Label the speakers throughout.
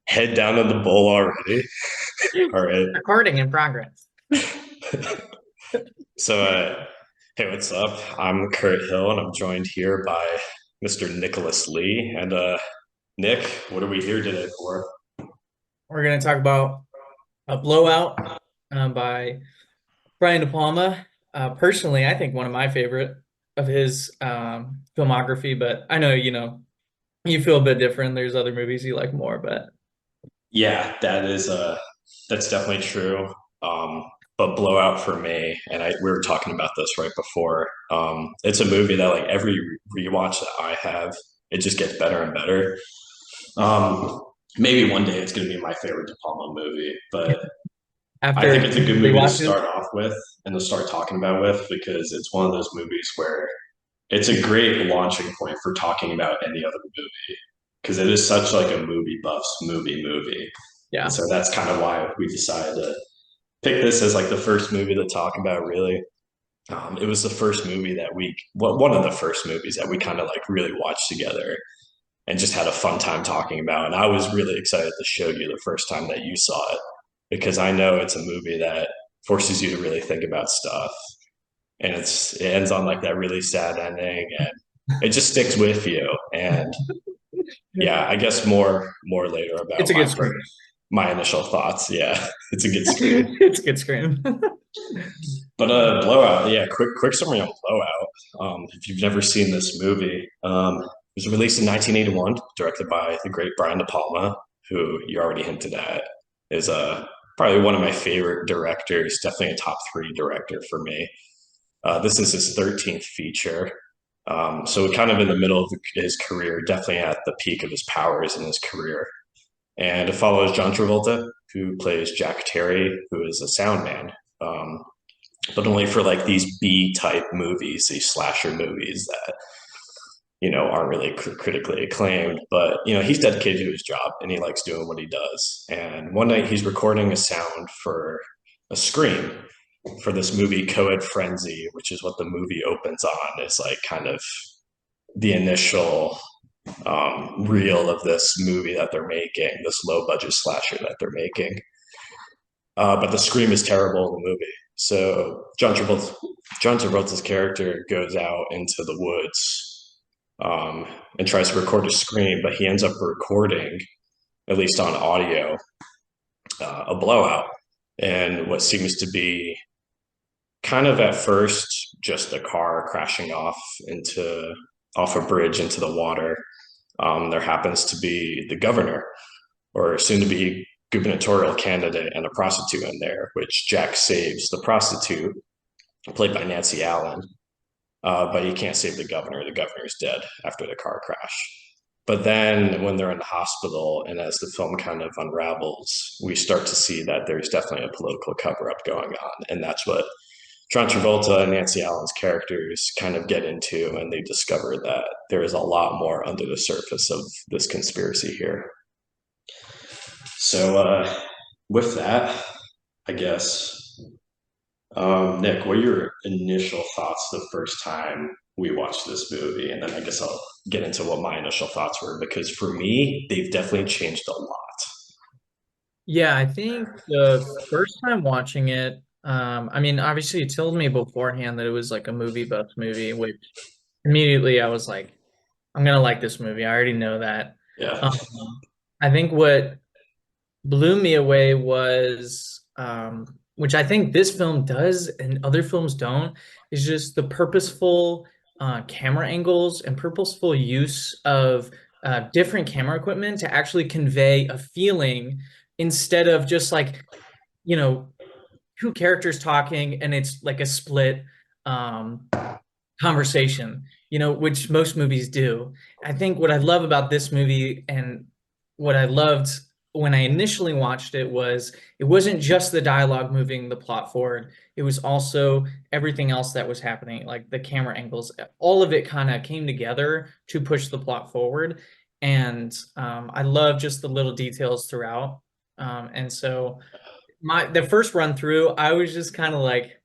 Speaker 1: Head down to the bowl already. All right.
Speaker 2: Recording in progress.
Speaker 1: So, hey, what's up? I'm Kurt Hill, and I'm joined here by Mr. Nicholas Lee. And Nick, what are we here today for?
Speaker 2: We're going to talk about a blowout by Brian De Palma. Personally, I think one of my favorite of his filmography, but I know, you feel a bit different. There's other movies you like more, but
Speaker 1: Yeah, that's definitely true. Um, but Blowout for me, and we were talking about this right before. It's a movie that like every rewatch that I have, it just gets better and better. Um, Maybe one day it's going to be my favorite De Palma movie, but I think
Speaker 2: after
Speaker 1: it's a good movie to
Speaker 2: rewatches,
Speaker 1: start off with and to start talking about with because it's one of those movies where it's a great launching point for talking about any other movie because it is such like a movie buffs movie. And
Speaker 2: yeah.
Speaker 1: so that's kind of why we decided to pick this as like the first movie to talk about really. It was the first movie that one of the first movies that we kind of like really watched together and just had a fun time talking about. And I was really excited to show you the first time that you saw it because I know it's a movie that forces you to really think about stuff, and it ends on like that really sad ending, and it just sticks with you. And yeah, I guess more later about
Speaker 2: It's a good scream.
Speaker 1: my initial thoughts. Yeah, it's a good scream.
Speaker 2: It's a good scream.
Speaker 1: But Blowout, yeah, quick summary on Blowout. If you've never seen this movie, it was released in 1981, directed by the great Brian De Palma, who you already hinted at is probably one of my favorite directors, definitely a top three director for me. This is his 13th feature. So kind of in the middle of his career, definitely at the peak of his powers in his career. And it follows John Travolta, who plays Jack Terry, who is a sound man. But only for like these B type movies, these slasher movies that aren't really critically acclaimed. But he's dedicated to his job and he likes doing what he does. And one night he's recording a sound for a scream for this movie Coed Frenzy, which is what the movie opens on. Is like kind of the initial reel of this movie that they're making, this low budget slasher that they're making. But the scream is terrible in the movie. So John Travolta's character goes out into the woods and tries to record a scream, but he ends up recording, at least on audio, a blowout. And what seems to be kind of at first just a car crashing off a bridge into the water. There happens to be the governor, or soon to be gubernatorial candidate, and a prostitute in there, which Jack saves the prostitute, played by Nancy Allen. But he can't save the governor. The governor's dead after the car crash. But then when they're in the hospital and as the film kind of unravels, we start to see that there's definitely a political cover up going on. And that's what John Travolta and Nancy Allen's characters kind of get into, and they discover that there is a lot more under the surface of this conspiracy here. So, with that, I guess, Nick, what are your initial thoughts the first time we watched this movie? And then I guess I'll get into what my initial thoughts were, because for me, they've definitely changed a lot.
Speaker 2: Yeah, I think the first time watching it, I mean, obviously you told me beforehand that it was like a movie buff movie, which immediately I was like, I'm gonna like this movie. I already know that.
Speaker 1: Yeah.
Speaker 2: Um, I think what blew me away was, which I think this film does and other films don't, is just the purposeful camera angles and purposeful use of different camera equipment to actually convey a feeling instead of just like, you know, two characters talking and it's like a split um, conversation, which most movies do. I think what I love about this movie and what I loved when I initially watched it was it wasn't just the dialogue moving the plot forward. It was also everything else that was happening, like the camera angles. All of it kind of came together to push the plot forward. And I love just the little details throughout. And so the first run through, I was just kind of like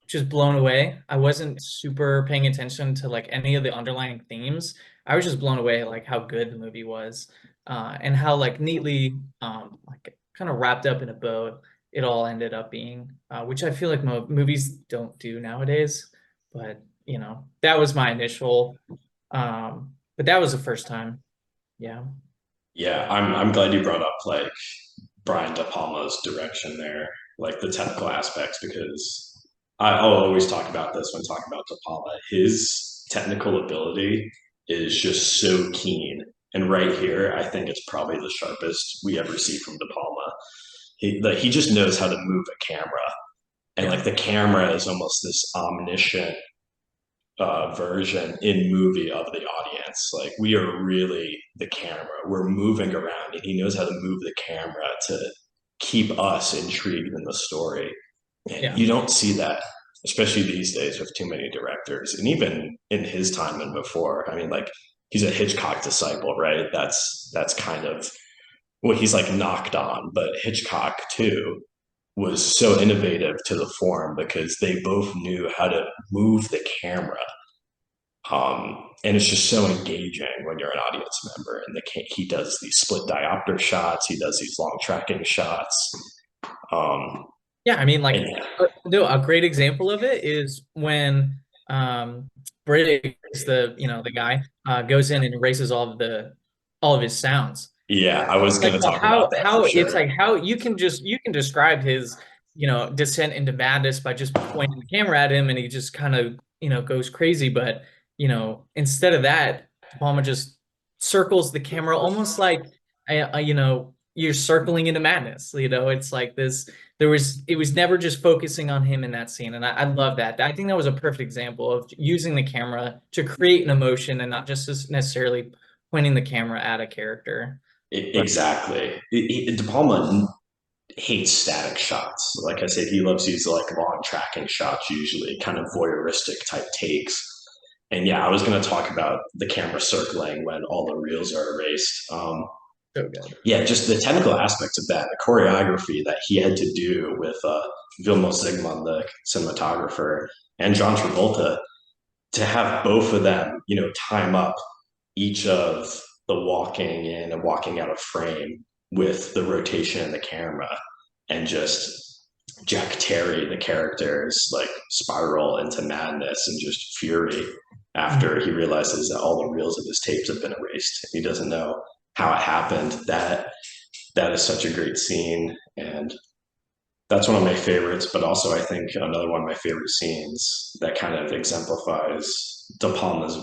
Speaker 2: just blown away. I wasn't super paying attention to like any of the underlying themes. I was just blown away like how good the movie was. and how like neatly like kind of wrapped up in a bow it all ended up being, which I feel like movies don't do nowadays. But that was my initial, but that was the first time. Yeah.
Speaker 1: Yeah, I'm glad you brought up like Brian De Palma's direction there, like the technical aspects, because I'll always talk about this when talking about De Palma. His technical ability is just so keen. And right here, I think it's probably the sharpest we ever see from De Palma. He just knows how to move a camera. And
Speaker 2: Yeah.
Speaker 1: like the camera is almost this omniscient version in movie of the audience. Like we are really the camera. We're moving around, and he knows how to move the camera to keep us intrigued in the story. And
Speaker 2: Yeah.
Speaker 1: you don't see that, especially these days with too many directors, and even in his time and before. I mean, like he's a Hitchcock disciple, right? That's kind of what he's like knocked on, but Hitchcock too was so innovative to the form because they both knew how to move the camera, and it's just so engaging when you're an audience member. And he does these split diopter shots. He does these long tracking shots. Um,
Speaker 2: Yeah, I mean,
Speaker 1: and
Speaker 2: like, no, a great example of it is when Briggs, the guy, goes in and erases all of his sounds.
Speaker 1: yeah, I was
Speaker 2: Like,
Speaker 1: going to
Speaker 2: well,
Speaker 1: talk about that for
Speaker 2: how it's
Speaker 1: sure.
Speaker 2: like how you can describe his descent into madness by just pointing the camera at him, and he just kind of goes crazy. But instead of that, De Palma just circles the camera almost like you're circling into madness. It's like this. It was never just focusing on him in that scene, and I love that. I think that was a perfect example of using the camera to create an emotion and not just necessarily pointing the camera at a character. But
Speaker 1: Exactly. De Palma hates static shots. Like I said, he loves these like long tracking shots, usually kind of voyeuristic type takes. And yeah, I was going to talk about the camera circling when all the reels are erased.
Speaker 2: so good.
Speaker 1: Yeah, just the technical aspects of that, the choreography that he had to do with Vilmos Zsigmond, the cinematographer, and John Travolta, to have both of them, time up each of the walking in and walking out of frame with the rotation in the camera, and just Jack Terry, the characters, like spiral into madness and just fury after he realizes that all the reels of his tapes have been erased. He doesn't know how it happened. That is such a great scene, and that's one of my favorites. But also, I think another one of my favorite scenes that kind of exemplifies De Palma's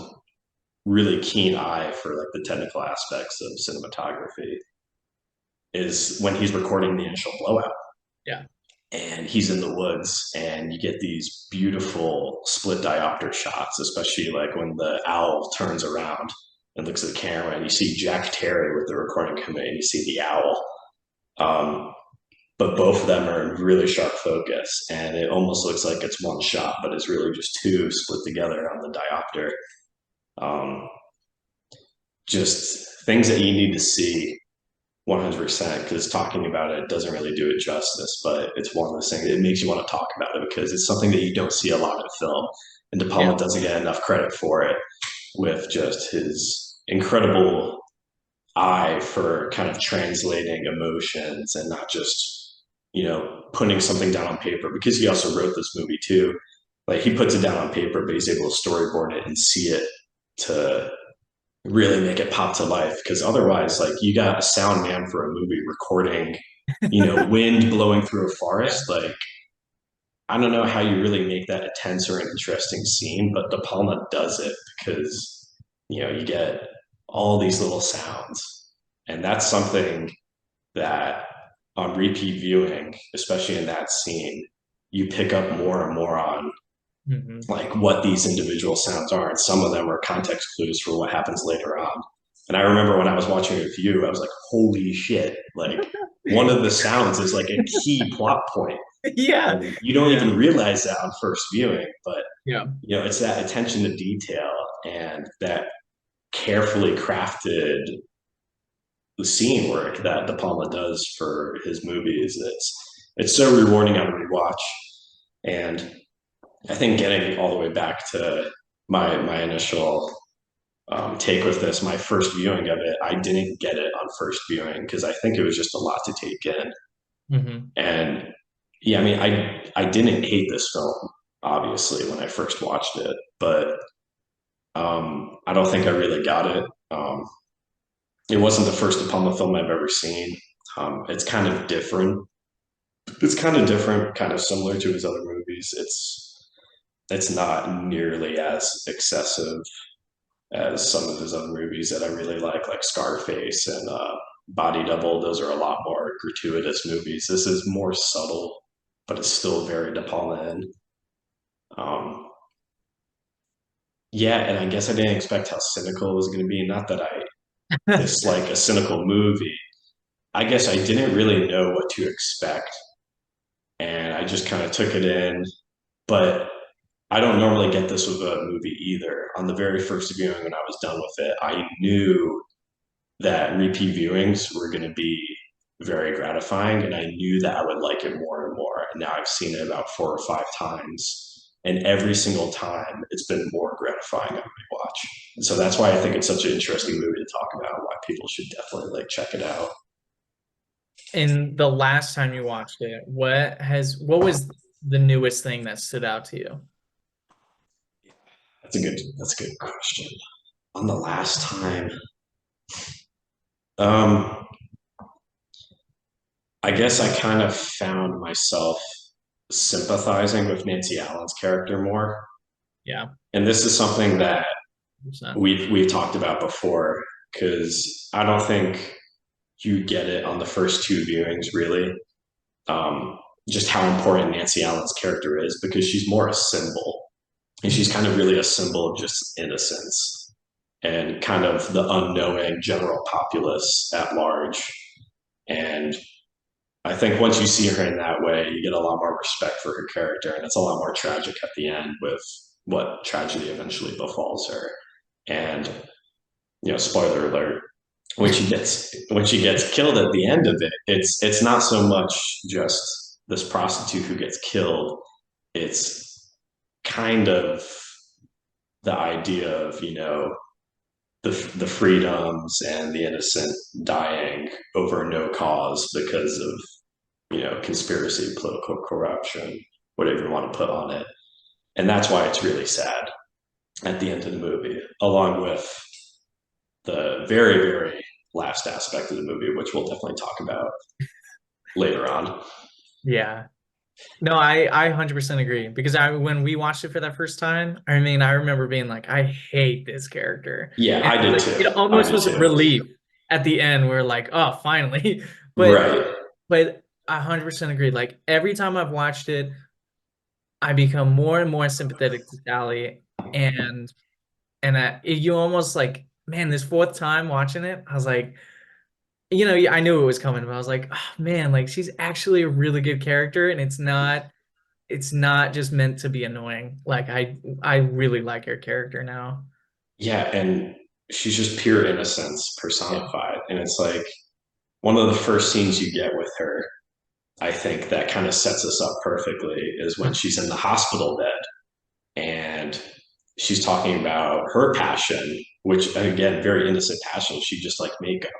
Speaker 1: really keen eye for like the technical aspects of cinematography is when he's recording the initial blowout,
Speaker 2: Yeah.
Speaker 1: and he's in the woods, and you get these beautiful split diopter shots, especially like when the owl turns around and looks at the camera, and you see Jack Terry with the recording coming, and you see the owl. um, but both of them are in really sharp focus, and it almost looks like it's one shot, but it's really just two split together on the diopter. um, just things that you need to see 100%, because talking about it doesn't really do it justice, but it's one of those things. It makes you want to talk about it because it's something that you don't see a lot in film, and De
Speaker 2: Yeah.
Speaker 1: Palma doesn't get enough credit for it, with just his incredible eye for kind of translating emotions and not just putting something down on paper, because he also wrote this movie too. Like he puts it down on paper, but he's able to storyboard it and see it to really make it pop to life. Because otherwise, like you got a sound man for a movie recording, wind blowing through a
Speaker 2: Yeah.
Speaker 1: forest. Like I don't know how you really make that a tense or an interesting scene, but De Palma does it because you get all these little sounds, and that's something that on repeat viewing, especially in that scene, you pick up more and more on
Speaker 2: Hmm.
Speaker 1: like what these individual sounds are, and some of them are context clues for what happens later on. And I remember when I was watching a review, I was like, "Holy shit!" Like one of the sounds is like a key plot point,
Speaker 2: Yeah.
Speaker 1: and you don't
Speaker 2: Yeah.
Speaker 1: even realize that on first viewing. But
Speaker 2: Yeah.
Speaker 1: it's that attention to detail and that carefully crafted scene work that De Palma does for his movies. It's so rewarding on a rewatch, and I think getting all the way back to my initial take with this. My first viewing of it, I didn't get it on first viewing because I think it was just a lot to take in.
Speaker 2: Hmm.
Speaker 1: And yeah, I mean, I didn't hate this film obviously when I first watched it, but I don't think I really got it. It wasn't the first De Palma film I've ever seen. It's kind of different. It's kind of different, kind of similar to his other movies. It's not nearly as excessive as some of his other movies that I really like Scarface and Body Double. Those are a lot more gratuitous movies. This is more subtle, but it's still very De Palma. Um, yeah, and I guess I didn't expect how cynical it was going to be. Not that I dislike a cynical movie. I guess I didn't really know what to expect, and I just kind of took it in. But I don't normally get this with a movie either. On the very first viewing, when I was done with it, I knew that repeat viewings were going to be very gratifying, and I knew that I would like it more and more. And now I've seen it about 4 or 5 times, and every single time it's been more gratifying on rewatch. So that's why I think it's such an interesting movie to talk about. Why people should definitely like check it out.
Speaker 2: And the last time you watched it, what was the newest thing that stood out to you?
Speaker 1: That's a good question. On the last time, um, I guess I kind of found myself sympathizing with Nancy Allen's character more.
Speaker 2: Yeah.
Speaker 1: And this is something that
Speaker 2: 100%.
Speaker 1: we've talked about before because I don't think you get it on the first two viewings really. Just how important Nancy Allen's character is because she's more a symbol, and she's kind of really a symbol of just innocence and kind of the unknowing general populace at large. And I think once you see her in that way, you get a lot more respect for her character, and it's a lot more tragic at the end with what tragedy eventually befalls her. And spoiler alert: when she gets killed at the end of it, it's not so much just this prostitute who gets killed. It's kind of the idea of the freedoms and the innocent dying over no cause because of conspiracy, political corruption, whatever you want to put on it. And that's why it's really sad at the end of the movie, along with the very, very last aspect of the movie, which we'll definitely talk about later on.
Speaker 2: Yeah. No, I 100% agree because when we watched it for that first time, I mean, I remember being like, I hate this character.
Speaker 1: Yeah,
Speaker 2: And
Speaker 1: I did
Speaker 2: like it
Speaker 1: too. I
Speaker 2: almost
Speaker 1: did
Speaker 2: was a
Speaker 1: too.
Speaker 2: relief at the end. We're like, oh, finally. But
Speaker 1: Right.
Speaker 2: but I 100% agree. Like every time I've watched it, I become more and more sympathetic to Sally, and you almost like, man, this fourth time watching it, I was like, yeah, I knew it was coming, but I was like, oh, man, like she's actually a really good character, and it's not just meant to be annoying. Like I really like her character now.
Speaker 1: Yeah, and she's just pure innocence
Speaker 2: Yeah.
Speaker 1: personified. And it's like one of the first scenes you get with her, I think that kind of sets us up perfectly, is when she's in the hospital bed and she's talking about her passion, which again, very innocent passion. She just likes makeup.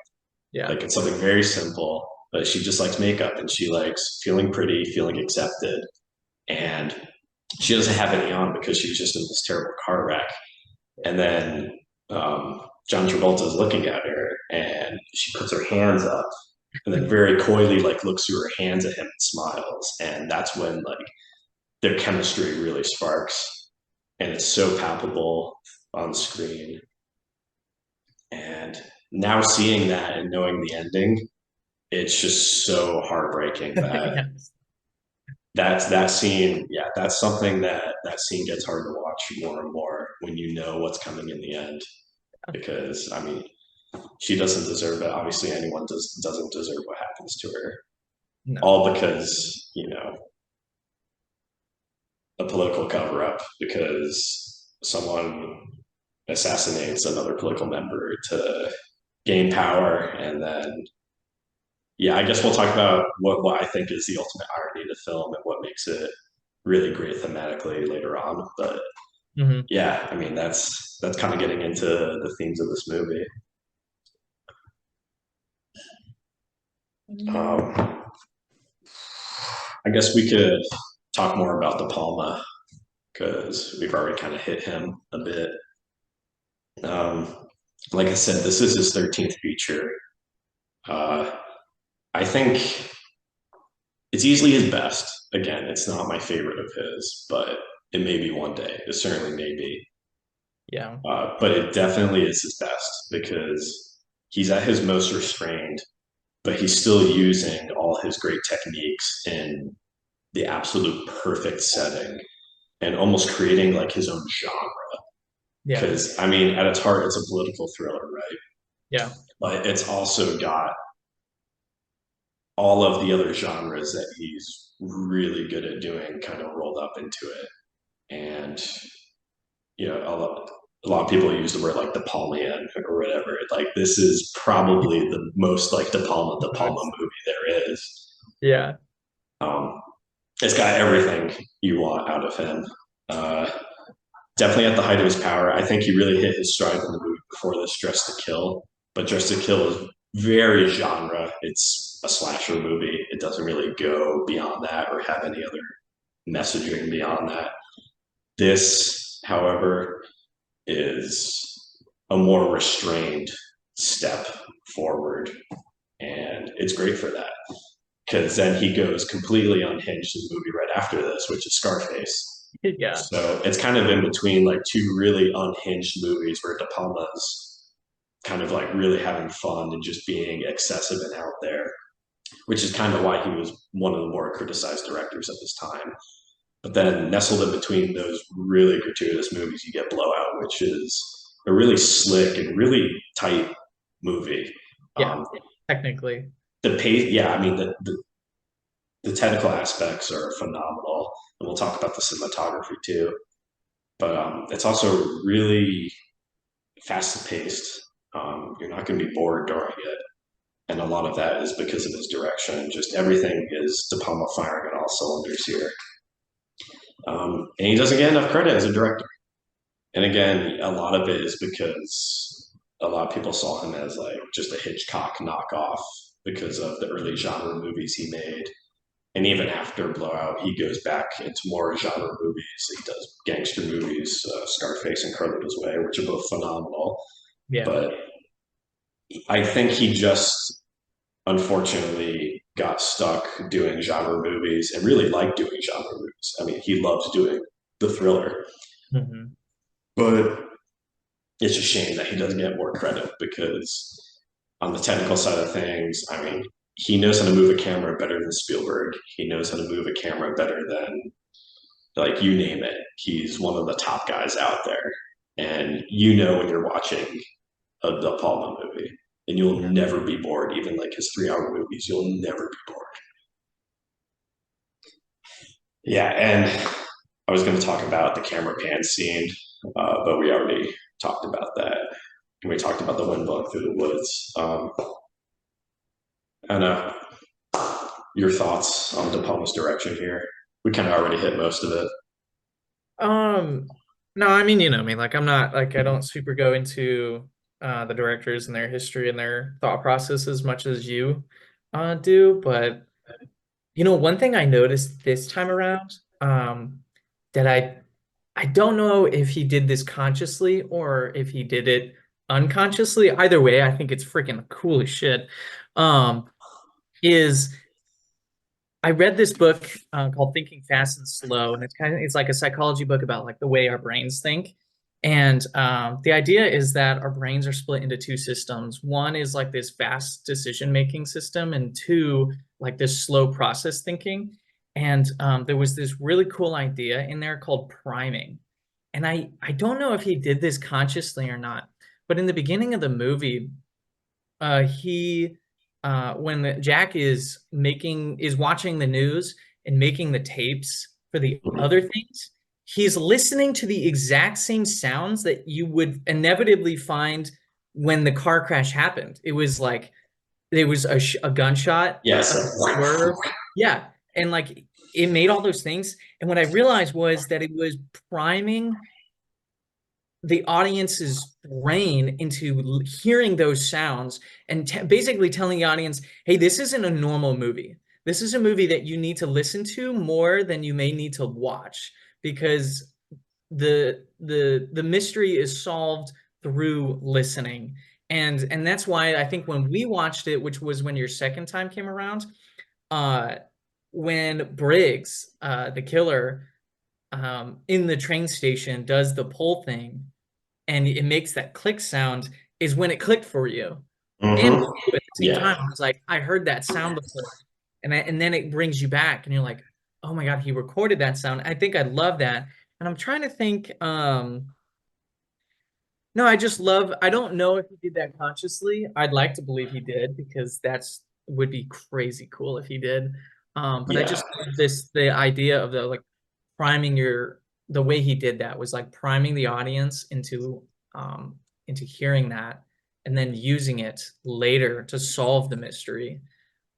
Speaker 2: Yeah.
Speaker 1: Like it's something very simple, but she just likes makeup and she likes feeling pretty, feeling accepted. And she doesn't have any on because she was just in this terrible car wreck. And then John Travolta is looking at her and she puts her hands up and then very coyly like looks through her hands at him and smiles. And that's when like their chemistry really sparks, and it's so palpable on the screen. And now seeing that and knowing the ending, it's just so heartbreaking that
Speaker 2: Yeah.
Speaker 1: that scene. Yeah, that's something that scene gets hard to watch more and more when you know what's coming in the end. Because I mean, she doesn't deserve it. Obviously, anyone doesn't deserve what happens to her.
Speaker 2: No.
Speaker 1: All because a political cover up because someone assassinates another political member to gain power. And then, yeah, I guess we'll talk about what I think is the ultimate irony of the film and what makes it really great thematically later on. But
Speaker 2: Hmm.
Speaker 1: Yeah, I mean that's kind of getting into the themes of this movie. Um, I guess we could talk more about De Palma because we've already kind of hit him a bit. Um, like I said, this is his 13th feature. Uh, I think it's easily his best. Again, it's not my favorite of his, but it may be one day. It certainly may be.
Speaker 2: Yeah.
Speaker 1: But it definitely is his best because he's at his most restrained, but he's still using all his great techniques in the absolute perfect setting and almost creating like his own genre.
Speaker 2: Yeah.
Speaker 1: Because, I mean, at its heart, it's a political thriller, right?
Speaker 2: Yeah.
Speaker 1: But it's also got all of the other genres that he's really good at doing kind of rolled up into it. And, a lot of people use the word like De Palmian or whatever. Like, this is probably the most like De Palma
Speaker 2: Nice.
Speaker 1: movie there is.
Speaker 2: Yeah.
Speaker 1: Um, it's got everything you want out of him. Uh, Definitely at the height of his power. I think he really hit his stride in the movie before this Dress to Kill. But Dress to Kill is very genre. It's a slasher movie. It doesn't really go beyond that or have any other messaging beyond that. This, however, is a more restrained step forward. And it's great for that. Because then he goes completely unhinged in the movie right after this, which is Scarface.
Speaker 2: Yeah.
Speaker 1: So it's kind of in between like two really unhinged movies where De Palma's kind of like really having fun and just being excessive and out there, which is kind of why he was one of the more criticized directors of his time. But then nestled in between those really gratuitous movies, you get Blowout, which is a really slick and really tight movie.
Speaker 2: Yeah.
Speaker 1: Um,
Speaker 2: Technically.
Speaker 1: the pace, yeah, I mean the technical aspects are phenomenal, and we'll talk about the cinematography too. But it's also really fast paced. You're not going to be bored during it, and a lot of that is because of his direction. Just everything is De Palma firing on all cylinders here, and he doesn't get enough credit as a director. And again, a lot of it is because a lot of people saw him as like just a Hitchcock knockoff because of the early genre movies he made. And even after Blowout, he goes back into more genre movies. He does gangster movies, Scarface and Carlito's Way, which are both phenomenal.
Speaker 2: Yeah.
Speaker 1: But I think he just unfortunately got stuck doing genre movies and really liked doing genre movies. I mean, he loves doing the thriller,
Speaker 2: Hmm.
Speaker 1: but it's a shame that he doesn't get more credit because on the technical side of things, I mean, he knows how to move a camera better than Spielberg. He knows how to move a camera better than like you name it. He's one of the top guys out there, and when you're watching a De Palma movie, and you'll
Speaker 2: Yeah.
Speaker 1: never be bored. Even like his 3 hour movies, you'll never be bored. Yeah, and I was going to talk about the camera pan scene, but we already talked about that. And we talked about the wind blowing through the woods. I know your thoughts on De Palma's direction here. We kind of already hit most of it.
Speaker 2: Um, no, I mean, you know me, like I'm not like I don't super go into the directors and their history and their thought process as much as you do, but one thing I noticed this time around, that I don't know if he did this consciously or if he did it unconsciously. Either way, I think it's freaking cool as shit. Um, is I read this book called Thinking Fast and Slow, and it's like a psychology book about like the way our brains think. And the idea is that our brains are split into two systems. One is like this fast decision making system, and two, like this slow process thinking. And there was this really cool idea in there called priming. And I don't know if he did this consciously or not, but in the beginning of the movie, he when Jack is watching the news and making the tapes for the other things, he's listening to the exact same sounds that you would inevitably find when the car crash happened. It was like there was a gunshot,
Speaker 1: Yes.
Speaker 2: a swerve, yeah, and like it made all those things. And what I realized was that it was priming the audience's brain into hearing those sounds and basically telling the audience, hey, this isn't a normal movie. This is a movie that you need to listen to more than you may need to watch, because the mystery is solved through listening. And that's why I think when we watched it, which was when your second time came around, uh when Briggs, the killer, in the train station does the pull thing and it makes that click sound, is when it clicked for you and
Speaker 1: Hmm.
Speaker 2: for you at the same
Speaker 1: Yeah,
Speaker 2: time. I was like, I heard that sound before. And then it brings you back and you're like, oh my God, he recorded that sound. I think I love that. And I'm trying to think, no, I just love, I don't know if he did that consciously. I'd like to believe he did, because that's would be crazy cool if he did. But I
Speaker 1: yeah,
Speaker 2: just love this, the idea of the like priming your, the way he did that was like priming the audience into hearing that and then using it later to solve the mystery.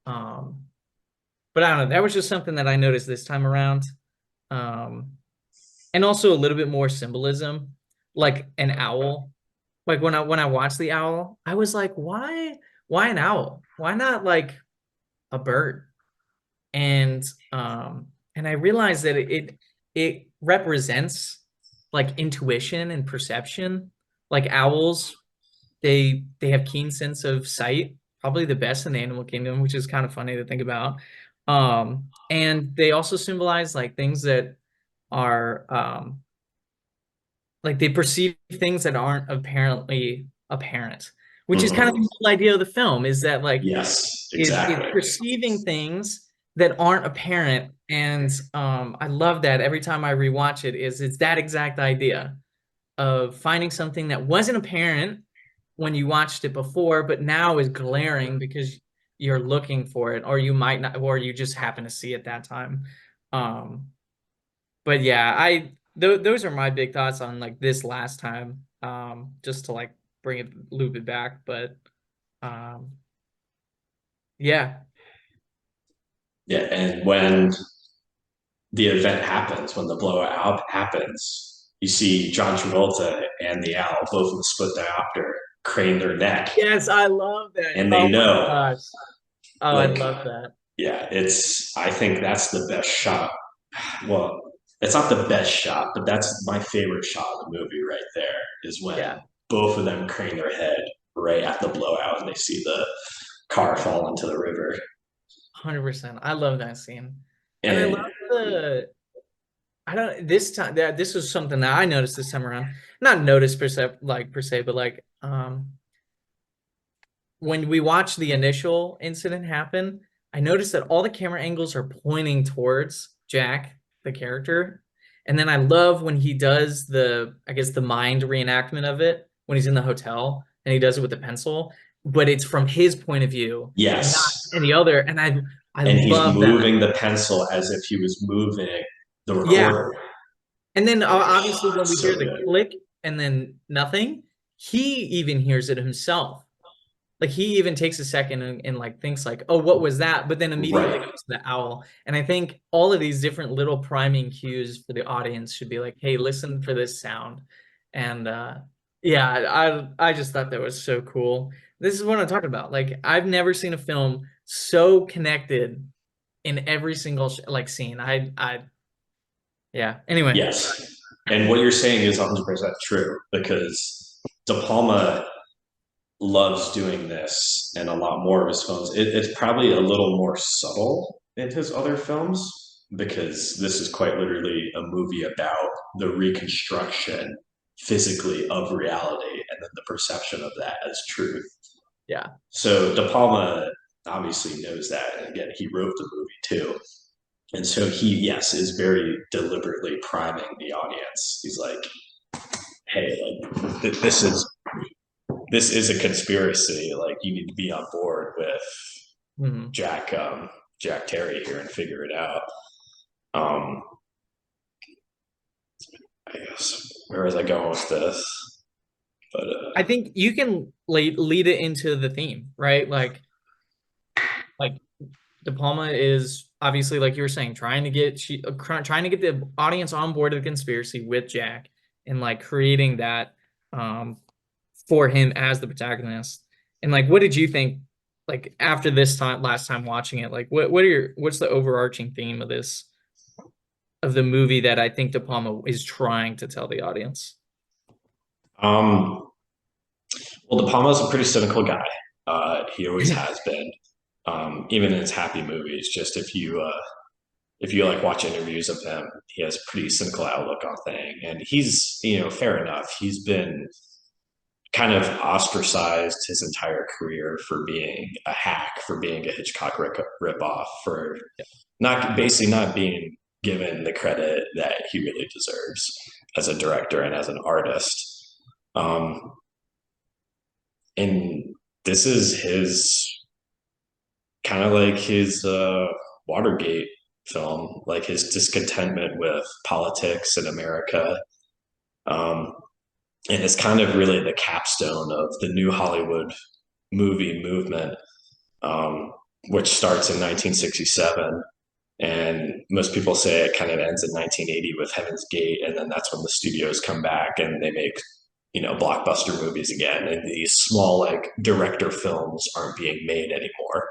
Speaker 2: Um, but I don't know, that was just something that I noticed this time around. Um, and also a little bit more symbolism, like an owl. Like when I watched the owl, I was like, why an owl? Why not like a bird? And and I realized that it represents like intuition and perception. Like owls, they have keen sense of sight, probably the best in the animal kingdom, which is kind of funny to think about. And they also symbolize like things that are like they perceive things that aren't apparently apparent, which is kind of
Speaker 1: hmm,
Speaker 2: the whole idea of the film, is that like
Speaker 1: yes,
Speaker 2: is
Speaker 1: exactly.
Speaker 2: perceiving things that aren't apparent. And I love that every time I rewatch it, is it's that exact idea of finding something that wasn't apparent when you watched it before but now is glaring because you're looking for it, or you might not, or you just happen to see it that time. um but yeah, those are my big thoughts on like this last time. Just to like bring it, loop it back. But um, yeah,
Speaker 1: Yeah, and when the event happens, when the blowout happens, you see John Travolta and the owl both in the split diopter crane their neck,
Speaker 2: yes, I love that.
Speaker 1: and they
Speaker 2: Oh my
Speaker 1: know,
Speaker 2: gosh. Oh, I
Speaker 1: like,
Speaker 2: love that.
Speaker 1: yeah, it's. I think that's the best shot. Well, it's not the best shot, but that's my favorite shot of the movie right there. Is when
Speaker 2: Yeah,
Speaker 1: both of them crane their head right at the blowout, and they see the car fall into the river.
Speaker 2: 100%. I love that scene. And I love
Speaker 1: And
Speaker 2: the, I don't, this time, that this was something that I noticed this time around. Not noticed per se, but like when we watch the initial incident happen, I noticed that all the camera angles are pointing towards Jack, the character. And then I love when he does the, I guess, the mind reenactment of it when he's in the hotel and he does it with the pencil, but it's from his point of view and not
Speaker 1: yes,
Speaker 2: any other. And I
Speaker 1: and he's
Speaker 2: love that.
Speaker 1: moving the pencil as if he was moving the
Speaker 2: Yeah.
Speaker 1: recorder.
Speaker 2: And then obviously
Speaker 1: Oh,
Speaker 2: when we
Speaker 1: it's
Speaker 2: hear
Speaker 1: so
Speaker 2: the
Speaker 1: good.
Speaker 2: click and then nothing, he even hears it himself. Like he even takes a second and like thinks like, oh, what was that? But then immediately
Speaker 1: Right.
Speaker 2: goes to the owl. And I think all of these different little priming cues for the audience should be like, hey, listen for this sound. And yeah, I just thought that was so cool. This is what I'm talking about. Like I've never seen a film so connected in every single like scene. I yeah. Anyway,
Speaker 1: Yes. And what you're saying is 100% true because De Palma loves doing this in a lot more of his films. It's probably a little more subtle in his other films because this is quite literally a movie about the reconstruction physically of reality and then the perception of that as truth.
Speaker 2: yeah,
Speaker 1: So De Palma obviously knows that. And again, he wrote the movie too. And so he, yes, is very deliberately priming the audience. He's like, hey, like this is a conspiracy. Like you need to be on board with
Speaker 2: mhm.
Speaker 1: Jack Jack Terry here and figure it out. Um, I guess where was I going with this? But
Speaker 2: I think you can lead it into the theme, right? Like De Palma is obviously, like you were saying, trying to get the audience on board of the conspiracy with Jack and like creating that. um, for him as the protagonist. And like, what did you think? Like after this time, last time watching it, like what's the overarching theme of this of the movie that I think De Palma is trying to tell the audience?
Speaker 1: Um, well, De Palma's a pretty cynical guy. He always has been. Even in his happy movies, just if you like watch interviews of him, he has a pretty cynical outlook on thing, and he's fair enough. He's been kind of ostracized his entire career for being a hack, for being a Hitchcock ripoff, for not being given the credit that he really deserves as a director and as an artist. Um, and this is his kind of like his Watergate film, like his discontentment with politics in America. Um, and it's kind of really the capstone of the new Hollywood movie movement, um, which starts in 1967. And most people say it kind of ends in 1980 with Heaven's Gate. And then that's when the studios come back and they make, blockbuster movies again. And these small, like, director films aren't being made anymore.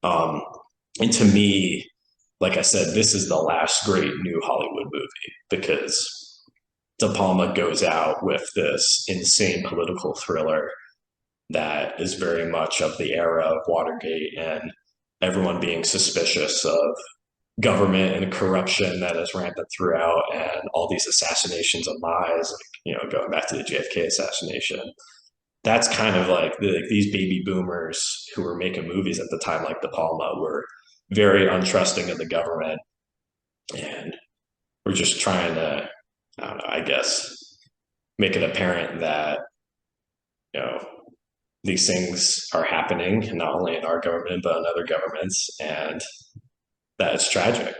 Speaker 1: Um, and to me, like I said, this is the last great new Hollywood movie because De Palma goes out with this insane political thriller that is very much of the era of Watergate and everyone being suspicious of government and corruption that is rampant throughout, and all these assassinations and lies, like, going back to the JFK assassination. That's kind of like these baby boomers who were making movies at the time, like De Palma, were very untrusting of the government, and we're just trying to, I don't know, I guess, make it apparent that you know these things are happening not only in our government but in other governments, and that it's tragic,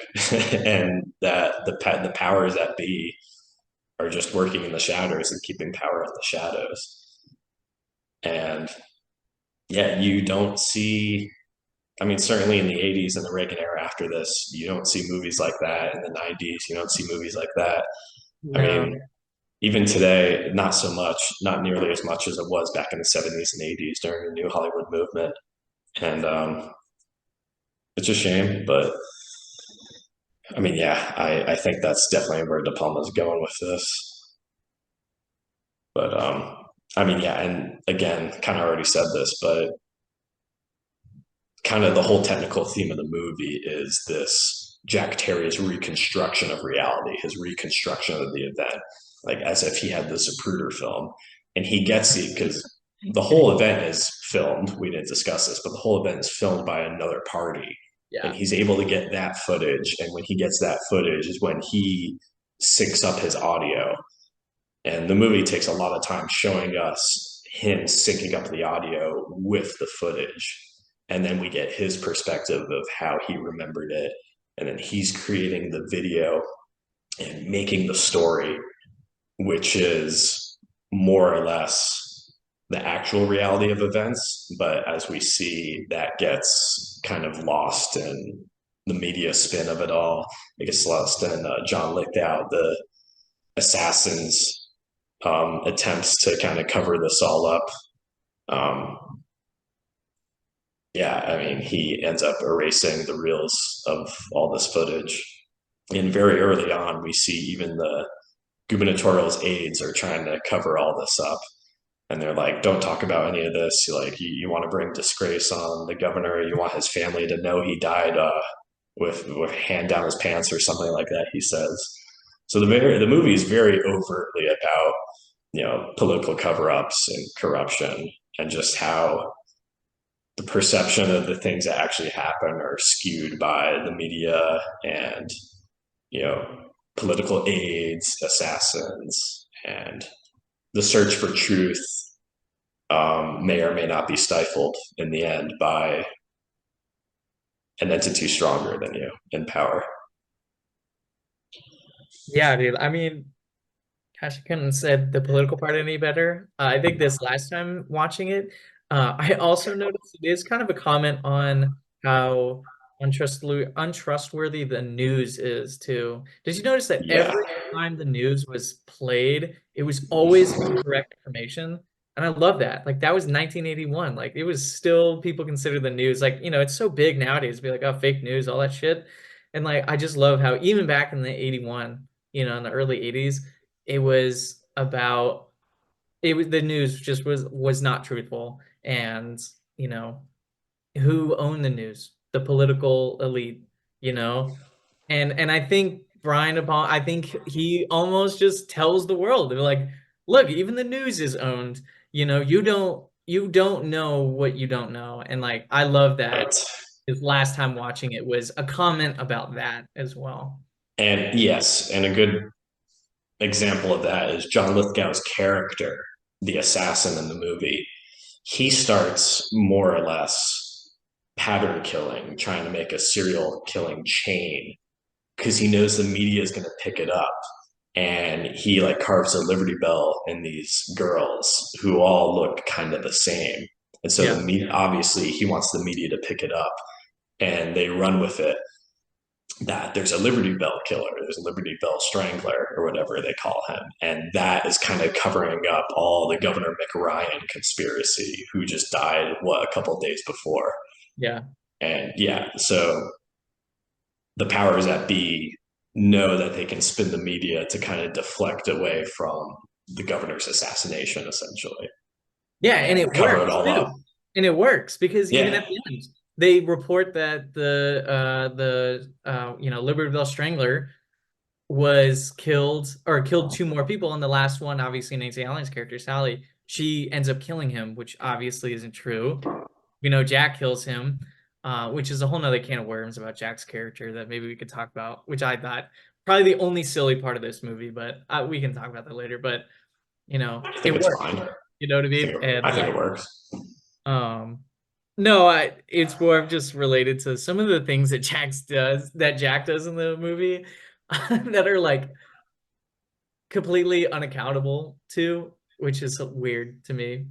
Speaker 1: and that the powers that be are just working in the shadows and keeping power in the shadows. And yeah, you don't see. I mean, certainly in the 80s and the Reagan era after this, you don't see movies like that. In the 90s, you don't see movies like that. I
Speaker 2: No.
Speaker 1: mean, even today, not so much, not nearly as much as it was back in the 70s and 80s during the new Hollywood movement. And it's a shame, but I mean, yeah, I think that's definitely where De Palma's going with this. But I mean, yeah, and again, kind of already said this, but kind of the whole technical theme of the movie is this Jack Terry's reconstruction of reality, his reconstruction of the event, like as if he had the Zapruder film. And he gets it because the whole event is filmed. We didn't discuss this, but the whole event is filmed by another party. And
Speaker 2: Yeah.
Speaker 1: he's able to get that footage. And when he gets that footage is when he syncs up his audio. And the movie takes a lot of time showing us him syncing up the audio with the footage. And then we get his perspective of how he remembered it. And then he's creating the video and making the story, which is more or less the actual reality of events. But as we see, that gets kind of lost in the media spin of it all. It gets lost in John Lithgow, the assassin's attempts to kind of cover this all up. Um, yeah, I mean, he ends up erasing the reels of all this footage. And very early on, we see even the gubernatorial's aides are trying to cover all this up. And they're like, don't talk about any of this. You want to bring disgrace on the governor. You want his family to know he died with hand down his pants or something like that, he says. So the movie is very overtly about political cover-ups and corruption, and just how the perception of the things that actually happen are skewed by the media and you know political aides, assassins, and the search for truth may or may not be stifled in the end by an entity stronger than you in power.
Speaker 2: Yeah, dude. I mean, gosh, I couldn't have said the political part any better. I think this last time watching it, I also noticed it is kind of a comment on how untrustworthy the news is too. Did you notice that
Speaker 1: Yeah.
Speaker 2: every time the news was played, it was always incorrect information? And I love that. Like that was 1981. Like it was still people consider the news like, it's so big nowadays to be like, oh, fake news, all that shit. And like I just love how even back in the 81, in the early 80s, it was about it was the news just was not truthful. And, you know, who owned the news? The political elite, you know? And I think Brian De Palma, I think he almost just tells the world, they're like, look, even the news is owned. You don't know what you don't know. And like I love that
Speaker 1: Right.
Speaker 2: his last time watching it was a comment about that as well.
Speaker 1: And yes, and a good example of that is John Lithgow's character, the assassin in the movie. He starts more or less pattern killing, trying to make a serial killing chain because he knows the media is going to pick it up. And he like carves a Liberty Bell in these girls who all look kind of the same. And so the
Speaker 2: Yeah.
Speaker 1: media, obviously, he wants the media to pick it up, and they run with it. That there's a Liberty Bell killer, there's a Liberty Bell strangler, or whatever they call him, and that is kind of covering up all the Governor McRyan conspiracy, who just died a couple of days before.
Speaker 2: Yeah.
Speaker 1: And yeah, so the powers that be know that they can spin the media to kind of deflect away from the governor's assassination, essentially,
Speaker 2: Yeah, and
Speaker 1: and
Speaker 2: it
Speaker 1: cover it
Speaker 2: works
Speaker 1: all up.
Speaker 2: too. And it works because even
Speaker 1: Yeah,
Speaker 2: at the end, they report that the Libertyville Strangler was killed or killed two more people, and the last one, obviously Nancy Allen's character, Sally, she ends up killing him, which obviously isn't true. We know Jack kills him, which is a whole nother can of worms about Jack's character that maybe we could talk about, which I thought probably the only silly part of this movie, but we can talk about that later. But
Speaker 1: I think
Speaker 2: it
Speaker 1: it's
Speaker 2: works.
Speaker 1: fine.
Speaker 2: You know what I mean?
Speaker 1: I
Speaker 2: And
Speaker 1: think it works.
Speaker 2: um, no, it's more of just related to some of the things that Jack does in the movie that are like completely unaccountable to, which is weird to me.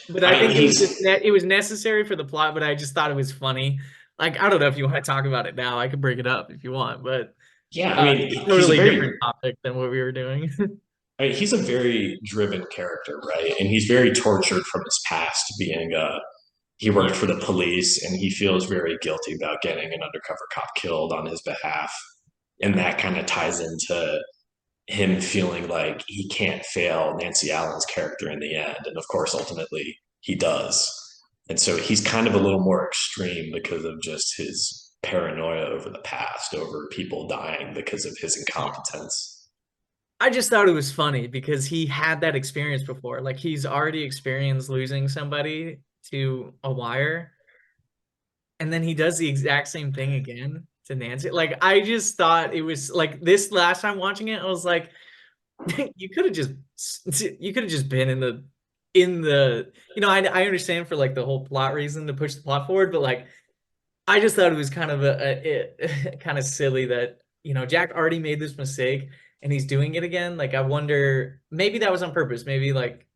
Speaker 2: But I
Speaker 1: I
Speaker 2: think it was just
Speaker 1: he's
Speaker 2: it was necessary for the plot, but I just thought it was funny. Like I don't know if you want to talk about it now. I can bring it up if you want, but
Speaker 1: yeah. I mean, he's a
Speaker 2: totally
Speaker 1: very
Speaker 2: different topic than what we were doing.
Speaker 1: I mean, he's a very driven character, right? And he's very tortured from his past, being he
Speaker 2: Yeah,
Speaker 1: worked for the police, and he feels very guilty about getting an undercover cop killed on his behalf, and
Speaker 2: yeah.
Speaker 1: that kind of ties into him feeling like he can't fail Nancy Allen's character in the end. And of course, ultimately, he does. And so he's kind of a little more extreme because of just his paranoia over the past, over people dying because of his incompetence.
Speaker 2: I just thought it was funny because he had that experience before. Like he's already experienced losing somebody to a wire, and then he does the exact same thing again to Nancy. Like I just thought it was like this last time watching it, I was like, you could have just you could have just been in the I understand for like the whole plot reason to push the plot forward, but like I just thought it was kind of kind of silly that Jack already made this mistake and he's doing it again. Like I wonder maybe that was on purpose. Maybe like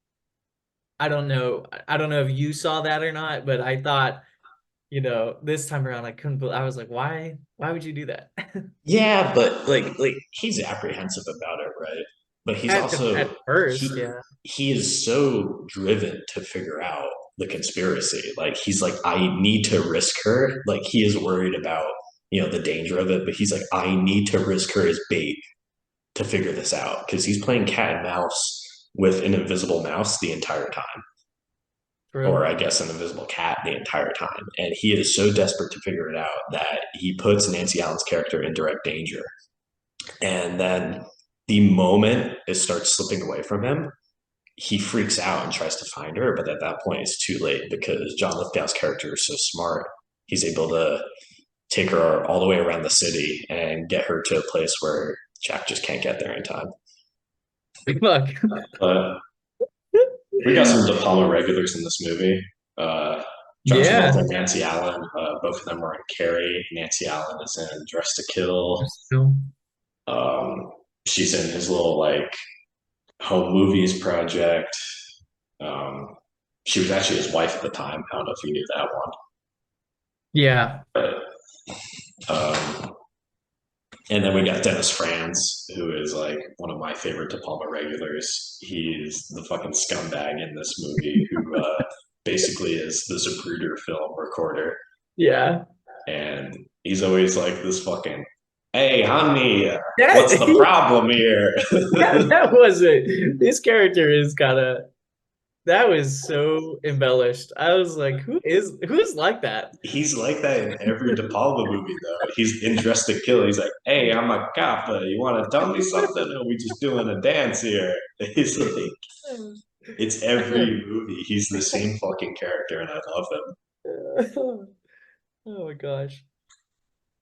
Speaker 2: I don't know if you saw that or not, but I thought this time around I couldn't. I was like, why would you do that?
Speaker 1: Yeah, but like he's apprehensive about it, right? But he's
Speaker 2: At
Speaker 1: also
Speaker 2: first,
Speaker 1: he
Speaker 2: yeah,
Speaker 1: he is so driven to figure out the conspiracy. Like he's like, I need to risk her. Like he is worried about, the danger of it, but he's like, I need to risk her as bait to figure this out. Because he's playing cat and mouse with an invisible mouse the entire time. Or
Speaker 2: true.
Speaker 1: I guess an invisible cat the entire time. And he is so desperate to figure it out that he puts Nancy Allen's character in direct danger. And then the moment it starts slipping away from him, he freaks out and tries to find her. But at that point, it's too late because John Lithgow's character is so smart. He's able to take her all the way around the city and get her to a place where Jack just can't get there in time.
Speaker 2: Fuck.
Speaker 1: But we got some De Palma regulars in this movie. Uh, John Travolta
Speaker 2: Yeah.
Speaker 1: and Nancy Allen, both of them were in Carrie. Nancy Allen is in Dress to Kill.
Speaker 2: Still.
Speaker 1: Um, she's in his little like home movies project. Um, she was actually his wife at the time. I don't know if you knew that one.
Speaker 2: Yeah.
Speaker 1: But Um, and then we got Dennis Franz, who is like one of my favorite De Palma regulars. He's the fucking scumbag in this movie who basically is the Zapruder film recorder.
Speaker 2: Yeah.
Speaker 1: And he's always like this fucking, hey, honey, what's
Speaker 2: That
Speaker 1: the problem here?
Speaker 2: that was it. This character is kind of that was so embellished. I was like, who is like that?
Speaker 1: He's like that in every De Palma movie, though. He's in Dressed to Kill. He's like, hey, I'm a cop. You want to tell me something? Or are we just doing a dance here? He's like, it's every movie. He's the same fucking character, and I love him.
Speaker 2: Oh my gosh.